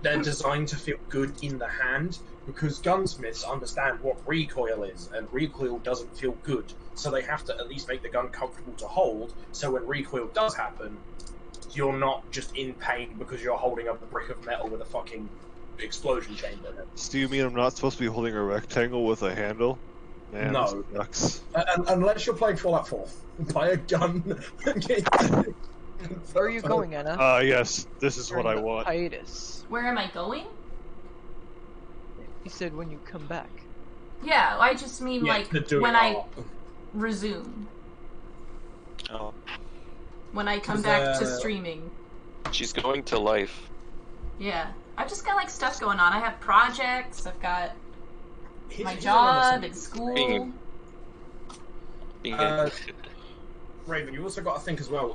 they're designed to feel good in the hand, because gunsmiths understand what recoil is, and recoil doesn't feel good, so they have to at least make the gun comfortable to hold, so when recoil does happen, you're not just in pain because you're holding up a brick of metal with a fucking explosion chamber in it. So you mean I'm not supposed to be holding a rectangle with a handle? Man, No. that sucks. Unless you're playing Fallout 4. Buy a gun. Where are you going, Anna? Yes, this is what I want. Hiatus. Where am I going? You said when you come back. Yeah, I just mean like when I resume. Oh. When I come back to streaming. She's going to life. Yeah. I've just got like stuff going on. I have projects, I've got my job and school. Raven, you also got to think as well,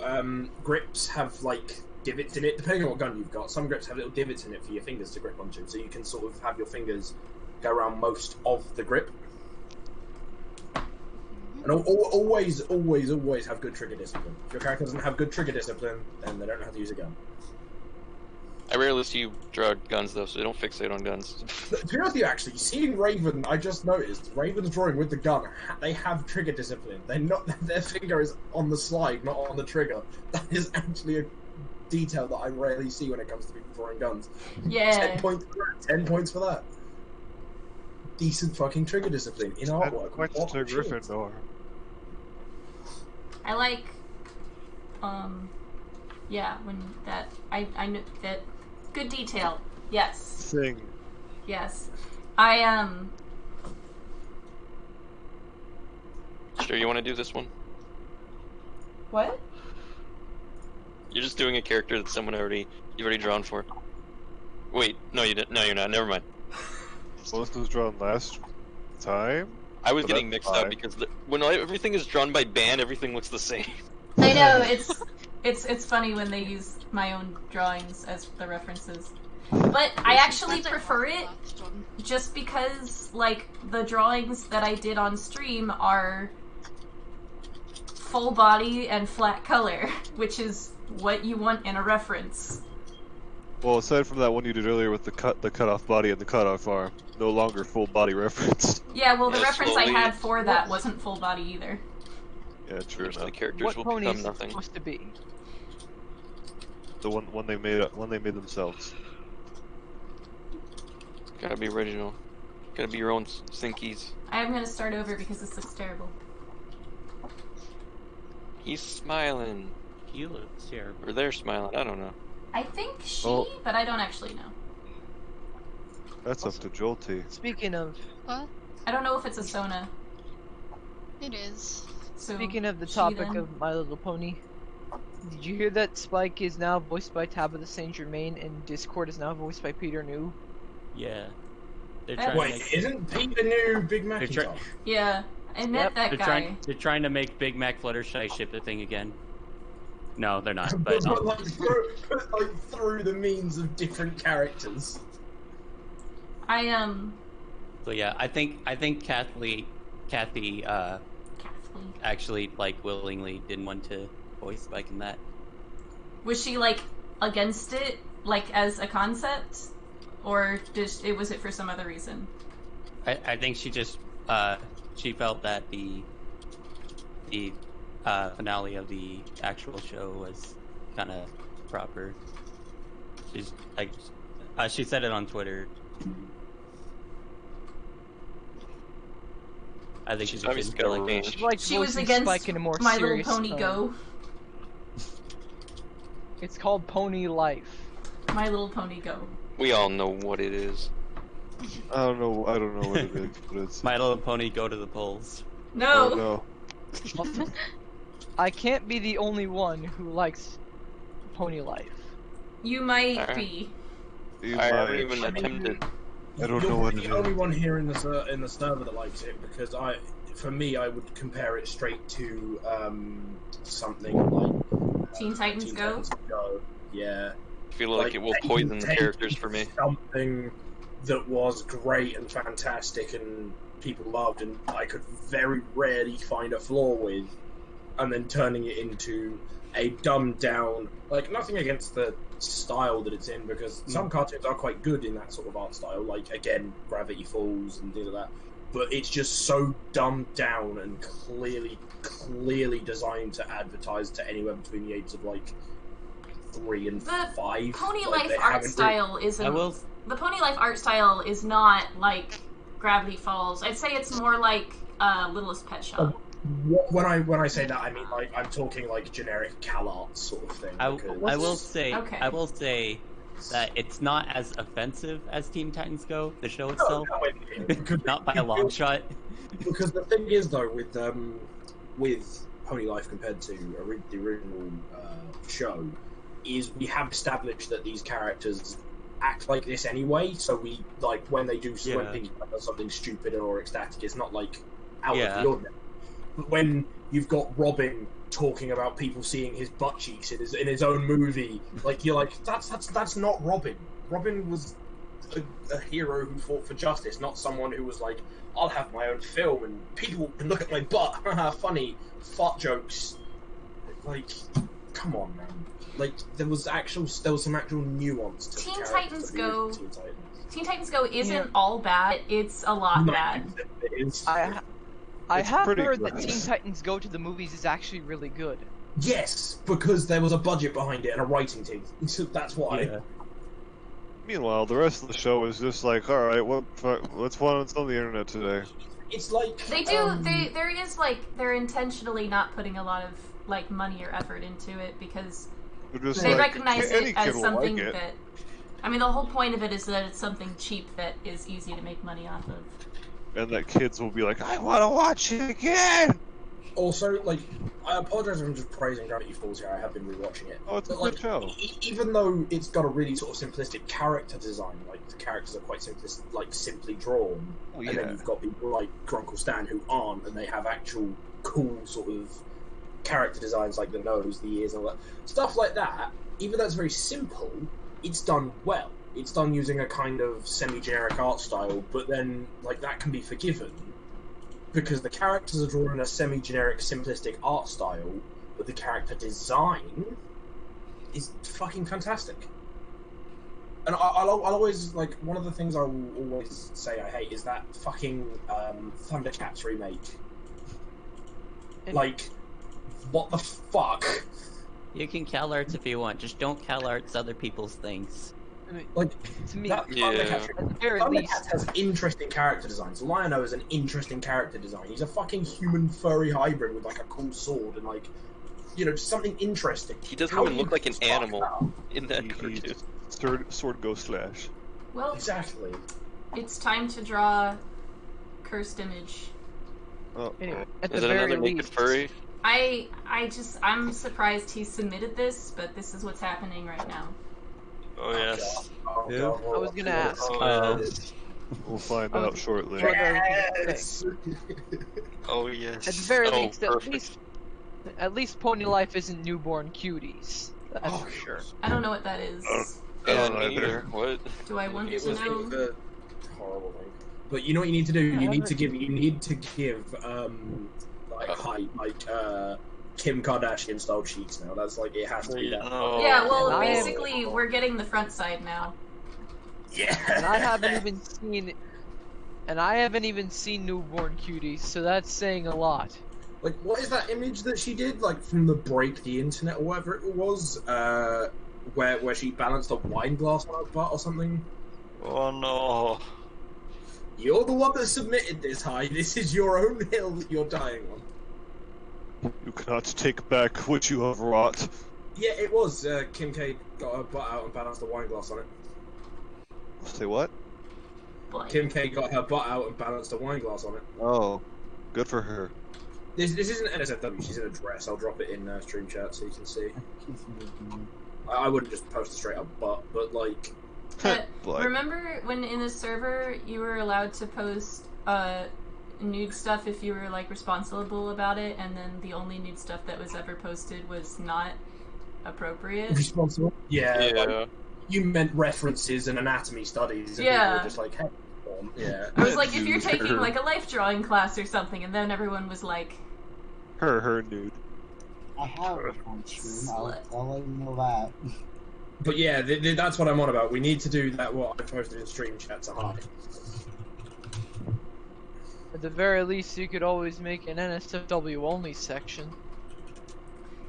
grips have like divots in it, depending on what gun you've got. Some grips have little divots in it for your fingers to grip onto, so you can sort of have your fingers go around most of the grip. And always have good trigger discipline. If your character doesn't have good trigger discipline, then they don't know how to use a gun. I rarely see you draw guns, though, so they don't fixate on guns. To be honest with you, actually, seeing Raven, I just noticed, Raven's drawing with the gun, they have trigger discipline. Their finger is on the slide, not on the trigger. That is actually a detail that I rarely see when it comes to people drawing guns. Yeah. 10 points for that. 10 points for that. Decent fucking trigger discipline in artwork. Quite the Gryffindor. I like, yeah, when that, I knew that, good detail, yes. Sing. Yes. Sure, you want to do this one? What? You're just doing a character that you've already drawn for. Wait, no, you didn't. No, you're not. Never mind. Well, this was drawn last time. I was But getting that's mixed up fine. because when everything is drawn by band, everything looks the same. I know, it's funny when they use my own drawings as the references. But I actually prefer it just because, like, the drawings that I did on stream are full body and flat color, which is what you want in a reference. Well, aside from that one you did earlier with the cut off body and the cut off arm, no longer full body reference. Yeah, well, the Yeah, reference I slowly- had for that wasn't full body either. Yeah, true Most of enough. the characters What will pony become is it nothing. supposed to be? The one they made themselves. Gotta be original. Gotta be your own Sinkies. I'm gonna start over because this looks terrible. He's smiling. He looks terrible. Or they're smiling. I don't know. I think she, Oh. but I don't actually know. That's up to Jolty. Speaking of What? I don't know if it's a Sona. It is. So speaking of the she topic then. of My Little Pony, did you hear that Spike is now voiced by Tabitha St. Germain and Discord is now voiced by Peter New? Yeah. They're That's- trying to Wait, make, isn't Pete the new Big try- Macintosh? Yeah, I met Yep. that they're guy. trying to make Big Mac Fluttershy ship a thing again. No, they're not. But But like, through the means of different characters. so yeah, I think Kathy Kathleen. actually like willingly didn't want to voice Spike in that. Was she like against it, like as a concept, or was it for some other reason? I think she just she felt that the finale of the actual show was kind of proper. She's like she said it on Twitter. I think She's she obviously didn't feel got a like range. She like She was voicing against Spike in a more My Little serious Pony tone. Go. It's called Pony Life. My Little Pony Go. We all know what it is. I don't know what it is, but it's. My Little Pony go to the polls. No. Oh no. I can't be the only one who likes Pony Life. You might Alright. be. You I haven't might- even attempted. I don't know You're what the it only is. one here in the server that likes it because for me, I would compare it straight to something like Teen Titans Teen Go? Titans Go. Yeah. I feel like it will poison the characters for me. Something that was great and fantastic and people loved and I could very rarely find a flaw with, and then turning it into a dumbed down, like, nothing against the style that it's in, because some cartoons are quite good in that sort of art style, like, again, Gravity Falls and things like that, but it's just so dumbed down and clearly designed to advertise to anywhere between the ages of, like, 3 and The 5. Pony Like, Life they art haven't style isn't. I will. The Pony Life art style is not like Gravity Falls. I'd say it's more like Littlest Pet Shop. When I say that, I mean, like, I'm talking like generic Cal Art sort of thing. I because- will say Okay. I will say that it's not as offensive as Teen Titans Go, the show No, itself. no, because Not by a long shot. Because the thing is, though, with Pony Life compared to the original show, is we have established that these characters act like this anyway. So we like when they do Yeah. something stupid or ecstatic, it's not like out Yeah. of the ordinary. But when you've got Robin talking about people seeing his butt cheeks in his own movie, like you're like that's not Robin. Robin was a hero who fought for justice, not someone who was like, I'll have my own film and people can look at my butt. Haha, funny fart jokes. Like, come on, man. Like there was some actual nuance to Teen the characters Titans of the Go- original Teen Titans. Teen Titans Go isn't Yeah. all bad. It's a lot bad. It is. I It's have pretty heard that gross. Teen Titans Go to the movies is actually really good. Yes, because there was a budget behind it and a writing team. So that's why. Yeah. Meanwhile, the rest of the show is just like, all right, what's fun on the internet today? It's like They do. There is like they're intentionally not putting a lot of like money or effort into it because Just they like, recognize any it kid as will something like it. that. I mean, the whole point of it is that it's something cheap that is easy to make money off of. And that kids will be like, I want to watch it again! Also, like, I apologize if I'm just praising Gravity Falls here. I have been rewatching it. Oh, it's a But, good like, show. even though it's got a really sort of simplistic character design, like the characters are quite simply drawn, Oh, and then yeah. you've got people like Grunkle Stan who aren't, and they have actual cool sort of character designs, like the nose, the ears, and all that stuff like that. Even though it's very simple, it's done well. It's done using a kind of semi-generic art style, but then like that can be forgiven. Because the characters are drawn in a semi-generic, simplistic art style, but the character design is fucking fantastic. And I'll always, like, one of the things I will always say I hate is that fucking Thundercats remake. Like, what the fuck? You can Cal Arts if you want, just don't Cal Arts other people's things. Like, To me, that Thundercats, at the very least, Thundercats has interesting character designs. Lion-O is an interesting character design. He's a fucking human furry hybrid with like a cool sword and like, you know, just something interesting. He doesn't How even do look you like an fuck animal that? in that cartoon. Sword Ghost Slash. Well, Exactly. it's time to draw Cursed Image. Oh, anyway, at Is the it very another naked least, furry? I'm surprised he submitted this, but this is what's happening right now. Oh yes. Oh, Yeah. God, I was gonna ask. Oh yes. we'll find Oh, out shortly. what I was gonna say. Yes. Oh yes. At the very Oh, least, perfect. at least Pony Life isn't newborn cuties. That's Oh, for sure. I don't know what that is. Yeah, don't me either. either. What? Do I want It to was know? a horrible thing. But you know what you need to do? You need to give Kim Kardashian style cheeks now. That's like, it has to be that. No. Yeah, well, And I am- basically, we're getting the front side now. Yeah. And I haven't even seen newborn cuties, so that's saying a lot. Like, what is that image that she did, like, from the Break the Internet or whatever it was, where she balanced a wine glass on her butt or something? Oh no. You're the one that submitted this, Hi. This is your own hill that you're dying on. You cannot take back what you have wrought. Yeah, it was. Kim K got her butt out and balanced a wine glass on it. Say what? Boy. Kim K got her butt out and balanced a wine glass on it. Oh, good for her. This isn't NSFW, she's in a dress. I'll drop it in stream chat so you can see. I wouldn't just post a straight up butt, but like... Like, Remember when in the server you were allowed to post nude stuff if you were like responsible about it, and then the only nude stuff that was ever posted was not appropriate? Responsible? Yeah. Yeah. Like, you meant references and anatomy studies, and Yeah. people were just like, hey, yeah. I was like, if you're taking like a life drawing class or something, and then everyone was like, her nude. I have it on stream. I'll let you know that. But yeah, that's what I'm on about. We need to do that, what I posted in stream chat to Hi. At the very least, you could always make an NSFW only section.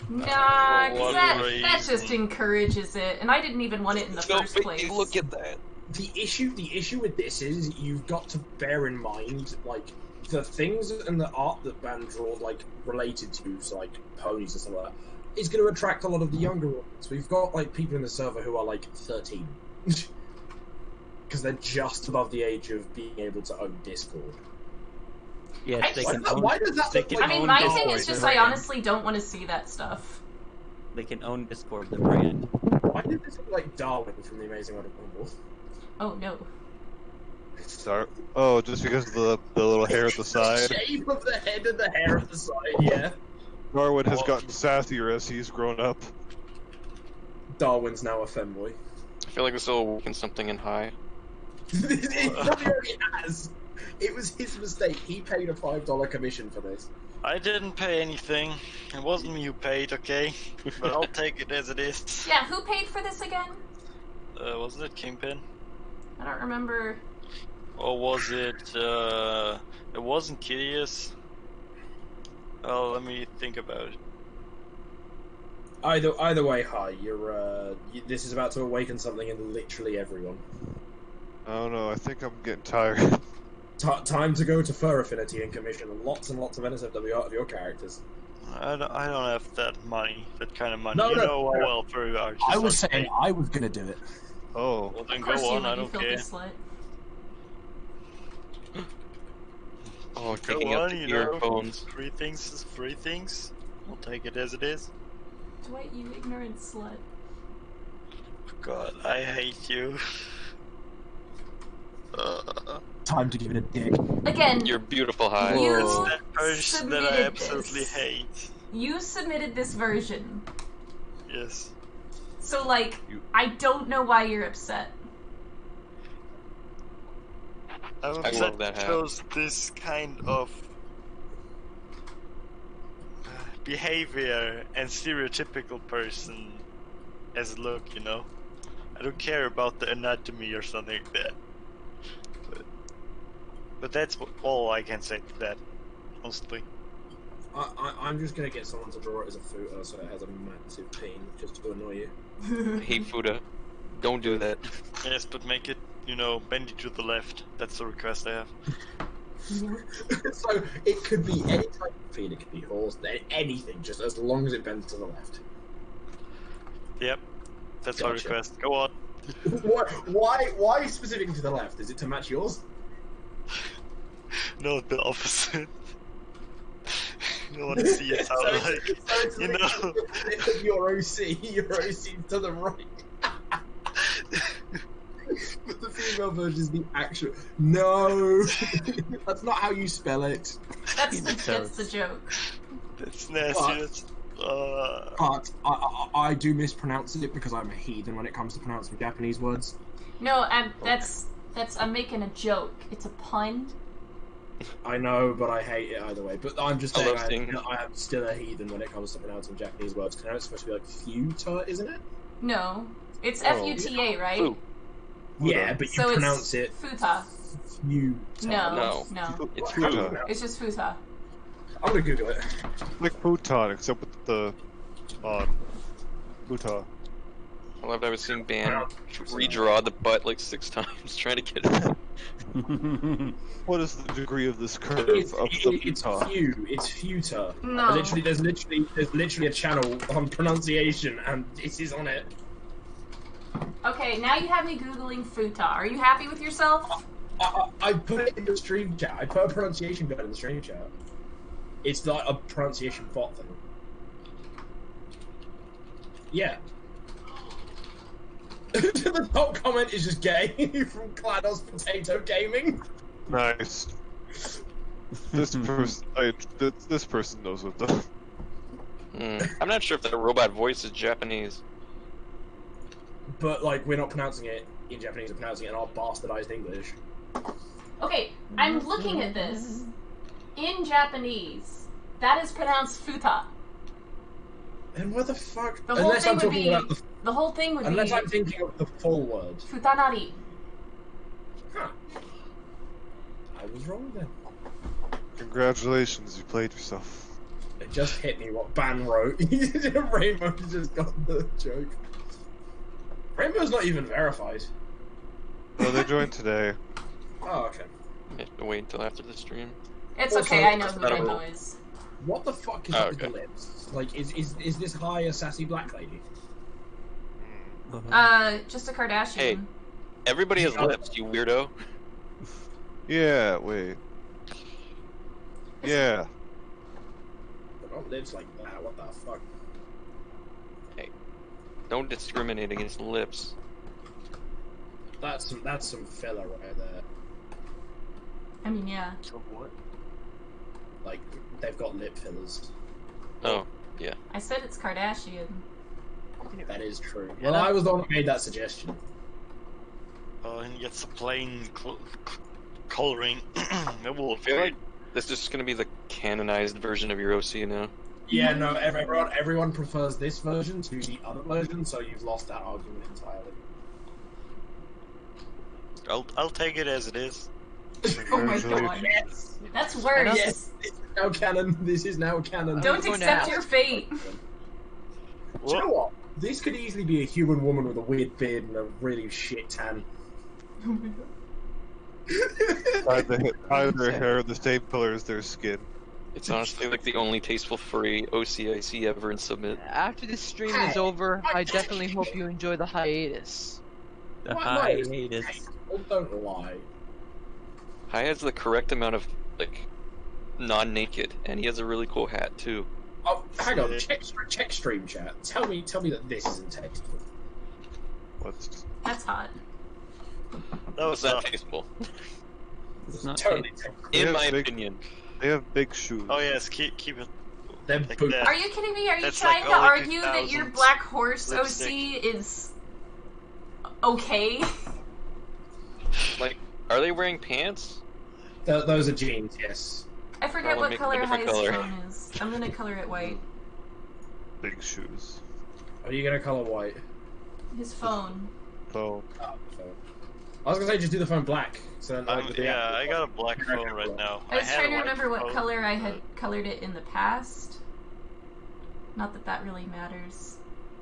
nah, For 'cause what that just reason? encourages it, and I didn't even want it in the first place. Look at that. The issue with this is you've got to bear in mind, like, the things and the art that Ban draws, like, related to, so, like, ponies and stuff like that, is going to attract a lot of the younger ones. We've got, like, people in the server who are, like, 13. Because they're just above the age of being able to own Discord. Yes, they can Why own. does that They look can like... I mean, own my Discord, thing is the just I brand. honestly don't want to see that stuff. They can own Discord, the brand. Why did this look like Darwin from The Amazing World of Gumball? Oh no. Start. Oh, just because of the little hair at the side. The shape of the head and the hair at the side, yeah. Darwin has gotten sassier as he's grown up. Darwin's now a femboy. I feel like this will awaken something in High. It probably already has. It was his mistake. He paid a $5 commission for this. I didn't pay anything. It wasn't me who paid, okay? But I'll take it as it is. Yeah, who paid for this again? Wasn't it Kingpin? I don't remember. Or was it, it wasn't Kidius? Oh, let me think about it. Either way, Hi. This is about to awaken something in literally everyone. I don't know, I think I'm getting tired. Time to go to Fur Affinity and commission lots and lots of NSFW art of your characters. I don't have that money, that kind of money. No, you no, know how no. well for our I was saying I was gonna do it. Oh. Well, then Of course go you on. would, I you don't filthy care. slut. Oh, Go taking out on, the you know. earphones. Free things is free things. I'll take it as it is. Dwight, you ignorant slut. God, I hate you. Time to give it a dick. Again, Your beautiful high. you It's that person that I submitted absolutely this. hate. You submitted this version. Yes. So, like, I don't know why you're upset. I'm I upset love that hat. because this kind of behavior and stereotypical person as a look, you know. I don't care about the anatomy or something like that. But that's all I can say to that, honestly. I'm just gonna get someone to draw it as a footer so it has a massive peen, just to annoy you. I hate Fuda. Don't do that. Yes, but make it, you know, bendy to the left. That's the request I have. So it could be any type of feed, it could be horse, anything, just as long as it bends to the left. Yep, that's my Gotcha. request. Go on. Why specifically to the left? Is it to match yours? No, the opposite. You want to see it how, like, you know. Your OC to the right. But the female version is the actual. No, that's not how you spell it. That's the joke. That's nasty. But- That's, But I do mispronounce it because I'm a heathen when it comes to pronouncing Japanese words. No, that's I'm making a joke. It's a pun. I know, but I hate it either way. But I'm just I saying, love seeing- I am still a heathen when it comes to pronouncing Japanese words. Because I know it's supposed to be like futa, isn't it? No, it's Oh. FUTA, right? Foo. Yeah, but you So pronounce it's it futa. futa. No, No. It's How do you Fuda. pronounce it's just futa. it? I'm gonna Google it. Like futon, except with the futon. I loved I was seeing Ban redraw the butt like 6 times trying to get it. What is the degree of this curve It's of the futon? It's futa. No. There's literally a channel on pronunciation, and this is on it. Okay, now you have me googling futa. Are you happy with yourself? I put it in the stream chat. I put a pronunciation guide in the stream chat. It's like a pronunciation bot thing. Yeah. The top comment is just gay from GLaDOS Potato Gaming. Nice. This person, this person knows what the. I'm not sure if that robot voice is Japanese. But like, we're not pronouncing it in Japanese. We're pronouncing it in our bastardized English. Okay, I'm looking at this. In Japanese, that is pronounced futa. And what the fuck? The whole Unless thing I'm would talking be. about the. The whole thing would Unless be I'm thinking of the full word. futanari. Huh. I was wrong then. Congratulations, you played yourself. It just hit me what Ban wrote. Rainbow just got the joke. Rainbow's not even verified. No, they joined today. Oh, okay. You have to wait until after the stream. It's Also, okay, I know who I don't Rainbow know. is. What the fuck is Oh, up with okay. the lips? Like, is this high a sassy black lady? Just a Kardashian. Hey. Everybody has lips, you weirdo. Yeah, wait. Yeah. They don't lips like that. What the fuck? Don't discriminate against lips. That's some filler right there. I mean, yeah. Like, they've got lip fillers. Oh, yeah. I said it's Kardashian. That is true. Yeah, Well, that- I was the one that made that suggestion. Oh, and gets a plain coloring. It will I feel like this is gonna be the canonized version of your OC now. Yeah, no, everyone prefers this version to the other version, so you've lost that argument entirely. I'll take it as it is. Oh my god. Yes! That's worse. Yes! This is now canon. This is now canon. Don't going to accept ask. your fate. Do you know what? This could easily be a human woman with a weird beard and a really shit tan. Oh my god. Either hair the same color as their skin. It's honestly like the only tasteful furry OCIC ever in Submit. After this stream is over, I definitely hope you enjoy the hiatus. The What? hiatus. Don't lie. Hai has the correct amount of like non-naked, and he has a really cool hat too. Oh, hang on. Check stream chat. Tell me that this isn't tasteful. What's That's hot. That was It's not tasteful, It's not Totally tasteful. tasteful. in Yeah, my big- opinion. They have big shoes. Oh yes, keep it They're like boot- that. Are you kidding me? Are you That's trying like to early argue that your 2000s Black Horse lipstick. OC is okay? Like, are they wearing pants? Those are jeans, yes. I forget Well, what make them a color different Hai's color. phone is. I'm gonna color it white. Big shoes. Are you gonna color white? His phone. Oh, Oh, so. I was gonna say just do the phone black. So then, like, with the Yeah, actual- I got a black phone right now. I was had trying a to white remember what phone, color I had but- colored it in the past. Not that that really matters.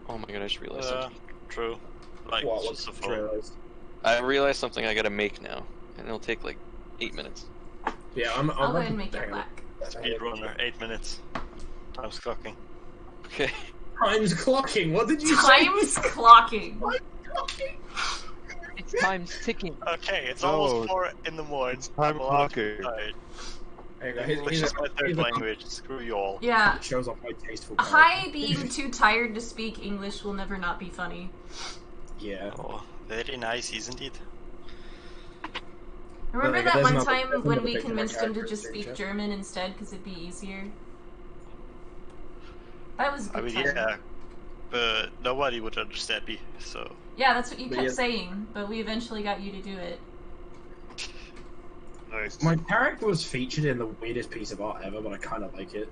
Oh my god, I just realized something. True. Like, What? just a What's phone. I realized something I gotta make now, and it'll take like 8 minutes. Yeah, I'll go ahead and make it hang on. black. Speedrunner, 8 minutes. Time's clocking. Okay. Time's clocking. What did you Time's clocking. say? It's time's ticking. Okay, it's No. almost 4 in the morning. It's time I'm allowed to clocking. be tired. Hang on, English is my third here's a- language. Screw you all. Yeah. It shows off my tasteful. Hai being too tired to speak English will never not be funny. Yeah. Oh, very nice, isn't it? Remember Like, that there's one another- time there's when another we picture of my convinced him to character just in speak chat. German instead because it'd be easier? That was a I good mean, time. yeah, but nobody would understand me, so. Yeah, that's what you But kept yeah. saying, but we eventually got you to do it. nice. My character was featured in the weirdest piece of art ever, but I kind of like it.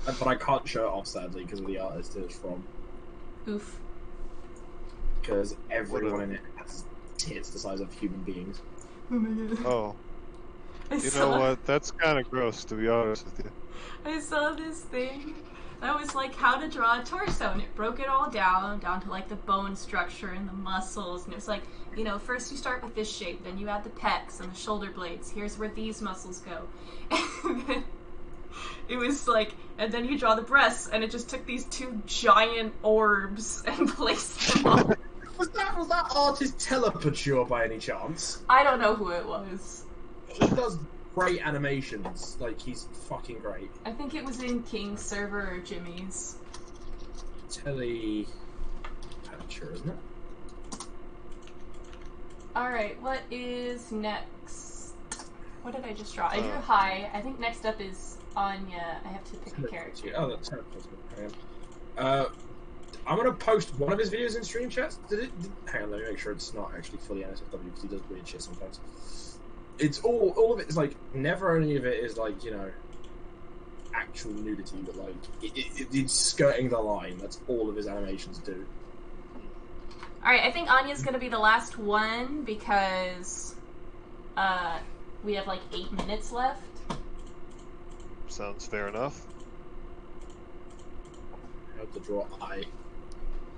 But I can't show it off sadly because of the artist it's from. Oof. Because everyone in it has tits the size of human beings. Oh my god. Oh, I you saw, know what? That's kind of gross, to be honest with you. I saw this thing that was like how to draw a torso, and it broke it all down to like the bone structure and the muscles, and it was like, you know, first you start with this shape, then you add the pecs and the shoulder blades, here's where these muscles go. And then it was like, and then you draw the breasts, and it just took these two giant orbs and placed them on. Was that artist Telepature by any chance? I don't know who it was. He does great animations. Like, he's fucking great. I think it was in King's server or Jimmy's. Telepature, isn't it? Alright, what is next? What did I just draw? I drew Oh. Hai. I think next up is Anya. I have to pick a character. Oh, that's Telepature. Hang on. I'm gonna post one of his videos in stream chats. Hang on, let me make sure it's not actually fully NSFW because he does weird shit sometimes. It's all of it is like, never any of it is like, you know, actual nudity, but like it's skirting the line. That's all of his animations do. Alright, I think Anya's gonna be the last one because we have like 8 minutes left. Sounds fair enough. I have to draw eye.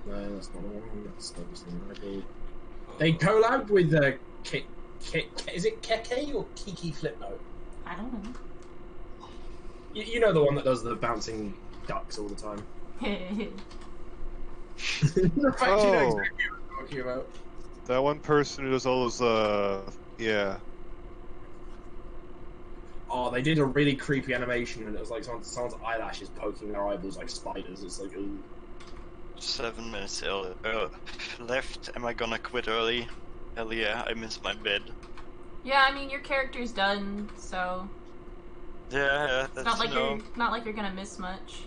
No, that's not the one. That's obviously not. They collabed with is it Keke or Kiki Flipnote? I don't know. You know the one that does the bouncing ducks all the time. The fact you know Oh. exactly what I'm talking about. That one person who does all those, yeah. Oh, they did a really creepy animation, and it was like someone's eyelashes poking their eyeballs like spiders. It's like, ooh. 7 minutes left. Am I gonna quit early? Hell yeah, I missed my bed. Yeah, I mean your character's done, so Yeah, it's that's, not like you know, you're not like you're gonna miss much.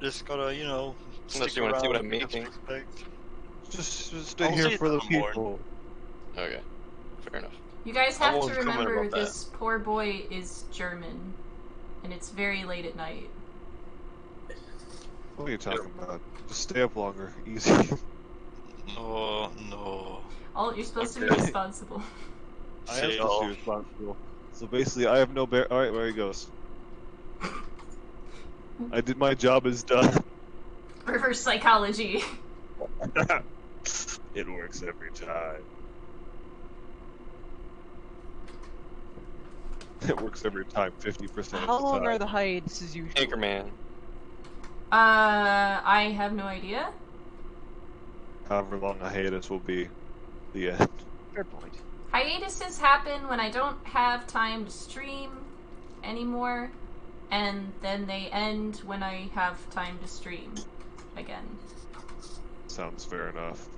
just gotta, you know, Unless stick you wanna see what around, I'm get making. respect. Just stay I'll see here it for the in the morning. people. Okay. Fair enough. You guys I have won't to comment remember about that. this poor boy is German, and it's very late at night. What are you talking about? Just stay up longer. Easy. No, no. You're supposed to be Okay. responsible. I am See supposed to y'all. be responsible. So basically, I have no bear. Alright, there he goes. I did my job is done. Reverse psychology. It works every time. It works every time, 50% of the time. How long are the hiatuses usually? Anchorman. I have no idea. However long a hiatus will be, the end. Fair point. Hiatuses happen when I don't have time to stream anymore, and then they end when I have time to stream again. Sounds fair enough.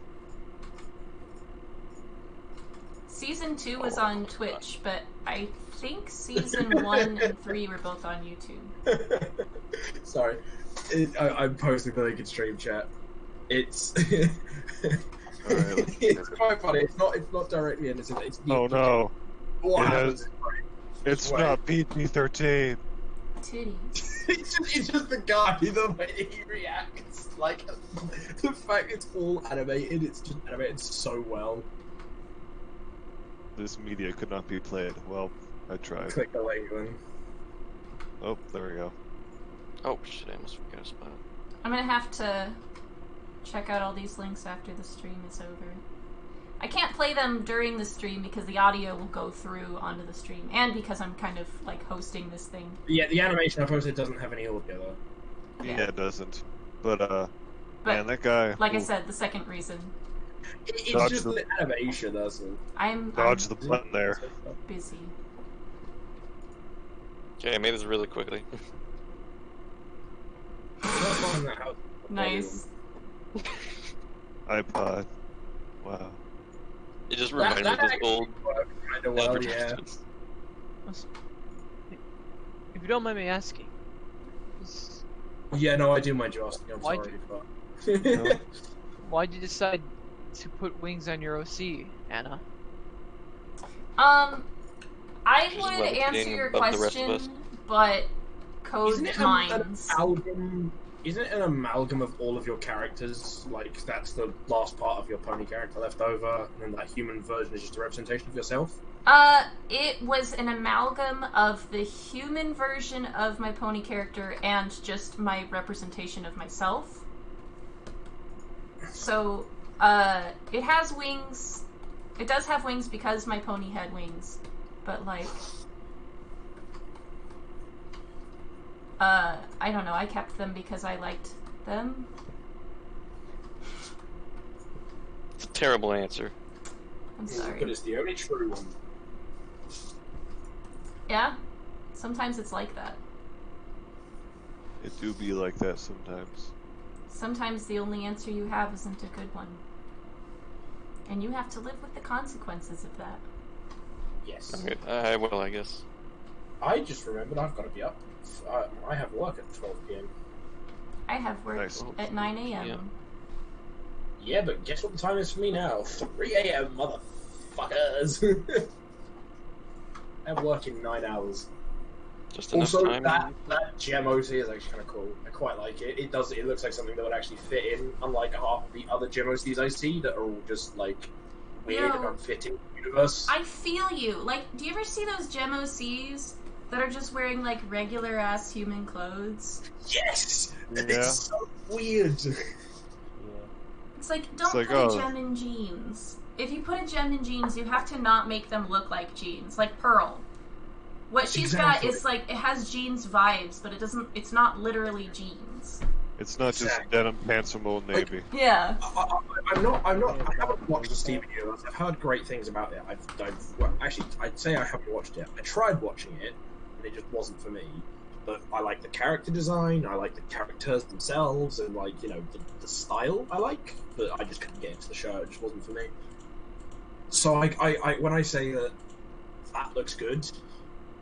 Season 2 was on Twitch, but I think Season 1 and 3 were both on YouTube. Sorry. I'm posting the link in stream chat. It's Alright, it's quite funny. It's not directly innocent. It's oh no. What It happens? has- It's not PG-13. Titties. It's just the guy, the way he reacts. Like, the fact it's all animated, it's just animated so well. This media could not be played. Well, I tried. Click the link then. Oh, there we go. Oh shit! I almost forgot a spot. I'm gonna have to check out all these links after the stream is over. I can't play them during the stream because the audio will go through onto the stream, and because I'm kind of like hosting this thing. Yeah, the animation I posted doesn't have any audio though. Yeah, it doesn't. But But man, that guy. like I ooh, said, the second reason. It's Dodge just the- the animation, that's all. I'm dodge the button there. busy. Okay, I made this really quickly. Nice. iPod. Wow. It just reminds me of this old Kind of well, yeah. advertisements. If you don't mind me asking, is- Yeah, no, I do mind you asking. I'm Why sorry, do- but why'd you decide to put wings on your OC, Anna? I She's would levitating answer your above the rest of question, us. but code isn't it mines. an amalgam? Isn't it an amalgam of all of your characters? Like that's the last part of your pony character left over, and then that human version is just a representation of yourself. It was an amalgam of the human version of my pony character and just my representation of myself. So, it has wings. It does have wings because my pony had wings, but like, I don't know, I kept them because I liked them. It's a terrible answer. I'm sorry. But it's the only true one. Yeah? Sometimes it's like that. It do be like that sometimes. Sometimes the only answer you have isn't a good one. And you have to live with the consequences of that. Yes. Okay, I will, I guess. I just remembered I've got to be up. I have work at 12 p.m. I have work Nice. at 9 a.m. Yeah. Yeah, but guess what the time is for me now? 3 a.m. motherfuckers. I have work in 9 hours. Just enough Also, time. that gem OC is actually kind of cool. I quite like it. It looks like something that would actually fit in, unlike half of the other gem OCs I see that are all just like weird and No. unfitting universe. I feel you. Like, do you ever see those gem OCs that are just wearing like regular ass human clothes? Yes! Yeah. It's so weird. It's like, don't like, put oh. a gem in jeans. If you put a gem in jeans, you have to not make them look like jeans. Like Pearl. What she's Exactly. got is like, it has jeans vibes, but it's not literally jeans. It's not just Exactly. denim pants from Old Navy. Yeah. I haven't watched the Steven Universe. I've heard great things about it. Actually, I'd say I haven't watched it. I tried watching it, and it just wasn't for me. But I like the character design, I like the characters themselves, and like, you know, the style I like, but I just couldn't get into the show, it just wasn't for me. So I when I say that looks good,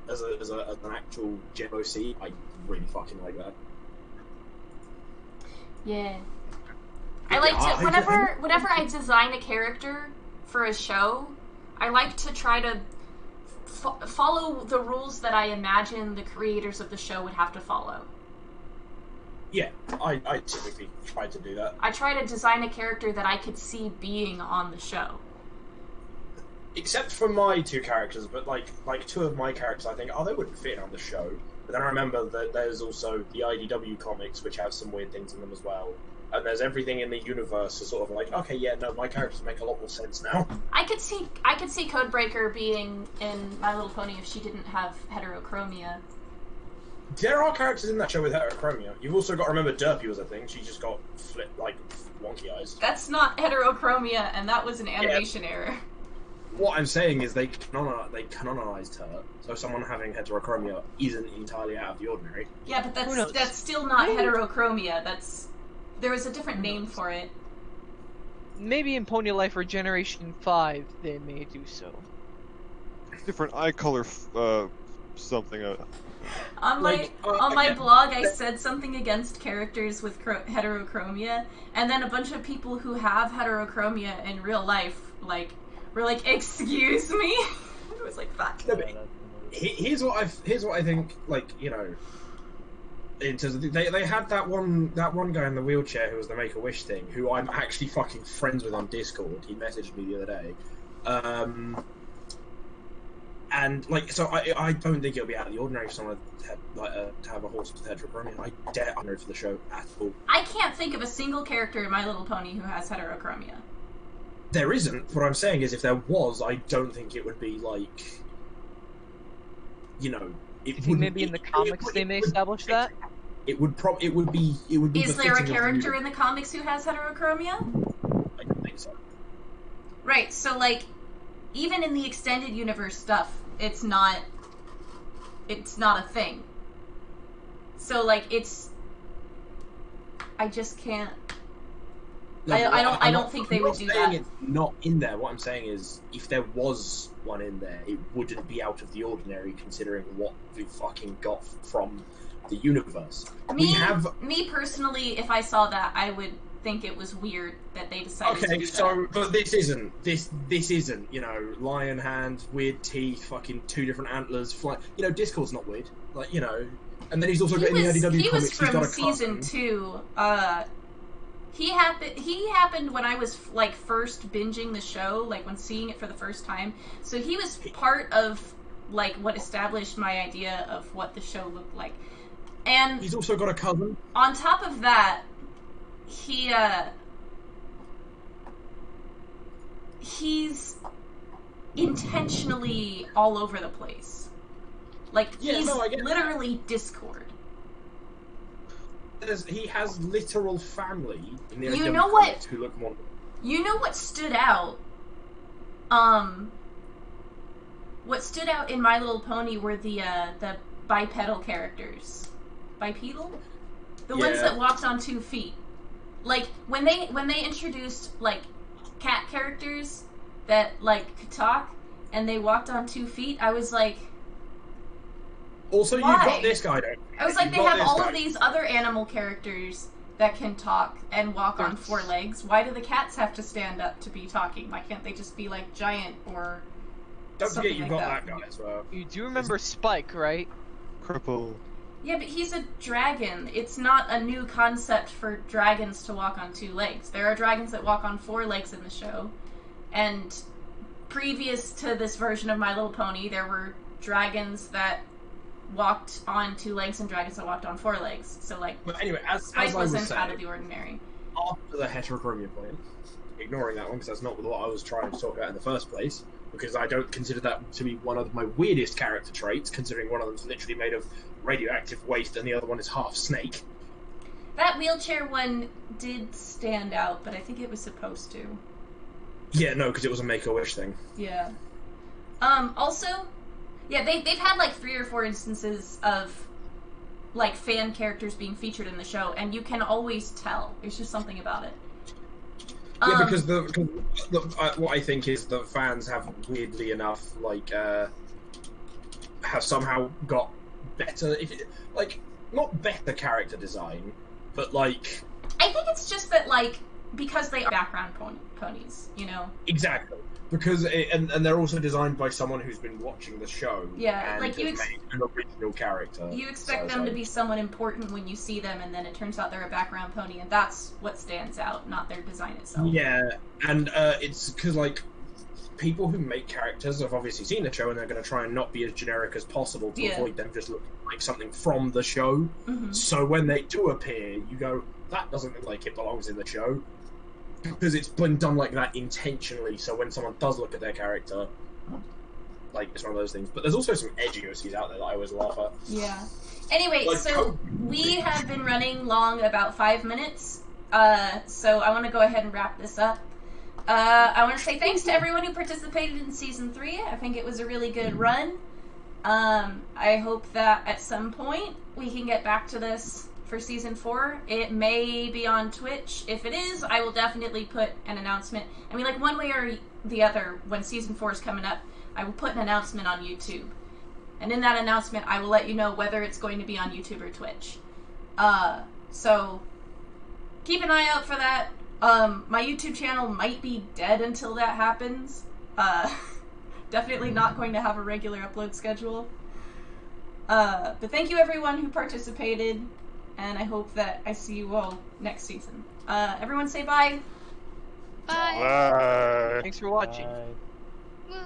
as an actual gem OC, I really fucking like that. Yeah. I like to, whenever I design a character for a show, I like to try to follow the rules that I imagine the creators of the show would have to follow. Yeah, I typically try to do that. I try to design a character that I could see being on the show. Except for my two characters, but like two of my characters, I think, they wouldn't fit on the show. But then I remember that there's also the IDW comics, which have some weird things in them as well. and there's everything in the universe is sort of like, okay, yeah, no, my characters make a lot more sense now. I could see Codebreaker being in My Little Pony if she didn't have heterochromia. There are characters in that show with heterochromia. You've also got to remember Derpy was a thing. She just got wonky eyes. That's not heterochromia, and that was an animation error. What I'm saying is they canonized her, so someone having heterochromia isn't entirely out of the ordinary. Yeah, but that's still not heterochromia. There was a different name for it. Maybe in Pony Life or Generation 5 they may do so. Different eye color, something. On my blog, I said something against characters with heterochromia, and then a bunch of people who have heterochromia in real life, were like, "Excuse me." It was like, "Fuck." No, here's what I think. In terms of they had that one guy in the wheelchair who was the Make-A-Wish thing, who I'm actually fucking friends with on Discord. He messaged me the other day. And so I don't think it'll be out of the ordinary for someone to have a horse with heterochromia. I don't know for the show at all. I can't think of a single character in My Little Pony who has heterochromia. There isn't. What I'm saying is, if there was, I don't think it would be Maybe in the comics they may establish that. It would be. Is there a character in the comics who has heterochromia? I don't think so. Right. So even in the extended universe stuff, it's not a thing. So I just can't. No, I don't think they would do that. It's not in there. What I'm saying is, if there was one in there, it wouldn't be out of the ordinary, considering what we fucking got from the universe. Me personally, if I saw that, I would think it was weird that they decided to do that. But this isn't, lion hands, weird teeth, fucking 2 different antlers, Discord's not weird. And then he's also got in the IDW comics, he's got a season 2. He happened when I was first binging the show, when seeing it for the first time. So he was part of what established my idea of what the show looked like. And he's also got a cousin. On top of that, he's intentionally all over the place. He's literally Discord. He has literal family in the who look more. You know what stood out? What stood out in My Little Pony were the bipedal characters. Bipedal? The ones that walked on 2 feet. When they introduced cat characters that could talk and they walked on 2 feet, I was like, also, why? You've got this guy, though. I was like, they have all of these other animal characters that can talk and walk on 4 legs. Why do the cats have to stand up to be talking? Why can't they just be giant or Don't something forget you've got that guy as well. You do remember Spike, right? Cripple. Yeah, but he's a dragon. It's not a new concept for dragons to walk on 2 legs. There are dragons that walk on 4 legs in the show. And previous to this version of My Little Pony, there were dragons that walked on 2 legs and dragons that walked on 4 legs. So but anyway, as Spike I was wasn't saying, out of the ordinary. After the heterochromia point, ignoring that one because that's not what I was trying to talk about in the first place, because I don't consider that to be one of my weirdest character traits, considering one of them's literally made of radioactive waste and the other one is half snake. That wheelchair one did stand out, but I think it was supposed to. Yeah, no, because it was a Make-A-Wish thing. Yeah. Also, yeah, they've had 3 or 4 instances of fan characters being featured in the show, and you can always tell. There's just something about it. Yeah, because what I think is the fans have weirdly enough have somehow got better, not better character design, but I think it's just that because they are background ponies, Exactly. Because and they're also designed by someone who's been watching the show. Yeah, and made an original character. You expect them to be someone important when you see them, and then it turns out they're a background pony, and that's what stands out, not their design itself. Yeah, and it's because people who make characters have obviously seen the show, and they're going to try and not be as generic as possible to avoid them just looking like something from the show. Mm-hmm. So when they do appear, you go, that doesn't look like it belongs in the show. Because it's been done like that intentionally, so when someone does look at their character, like, it's one of those things. But there's also some edgy out there that I always laugh at. Yeah. Anyway, Like, so we have been running long about 5 minutes, so I want to go ahead and wrap this up. I want to say thanks to everyone who participated in Season 3. I think it was a really good run. I hope that at some point we can get back to this for Season 4. It may be on Twitch. If it is, I will definitely put an announcement. I mean, like, one way or the other, when Season 4 is coming up, I will put an announcement on YouTube. And in that announcement, I will let you know whether it's going to be on YouTube or Twitch. So, keep an eye out for that. My YouTube channel might be dead until that happens. Definitely not going to have a regular upload schedule. But thank you everyone who participated, and I hope that I see you all next season. Everyone say bye! Bye! Bye. Thanks for watching. Bye. Woo.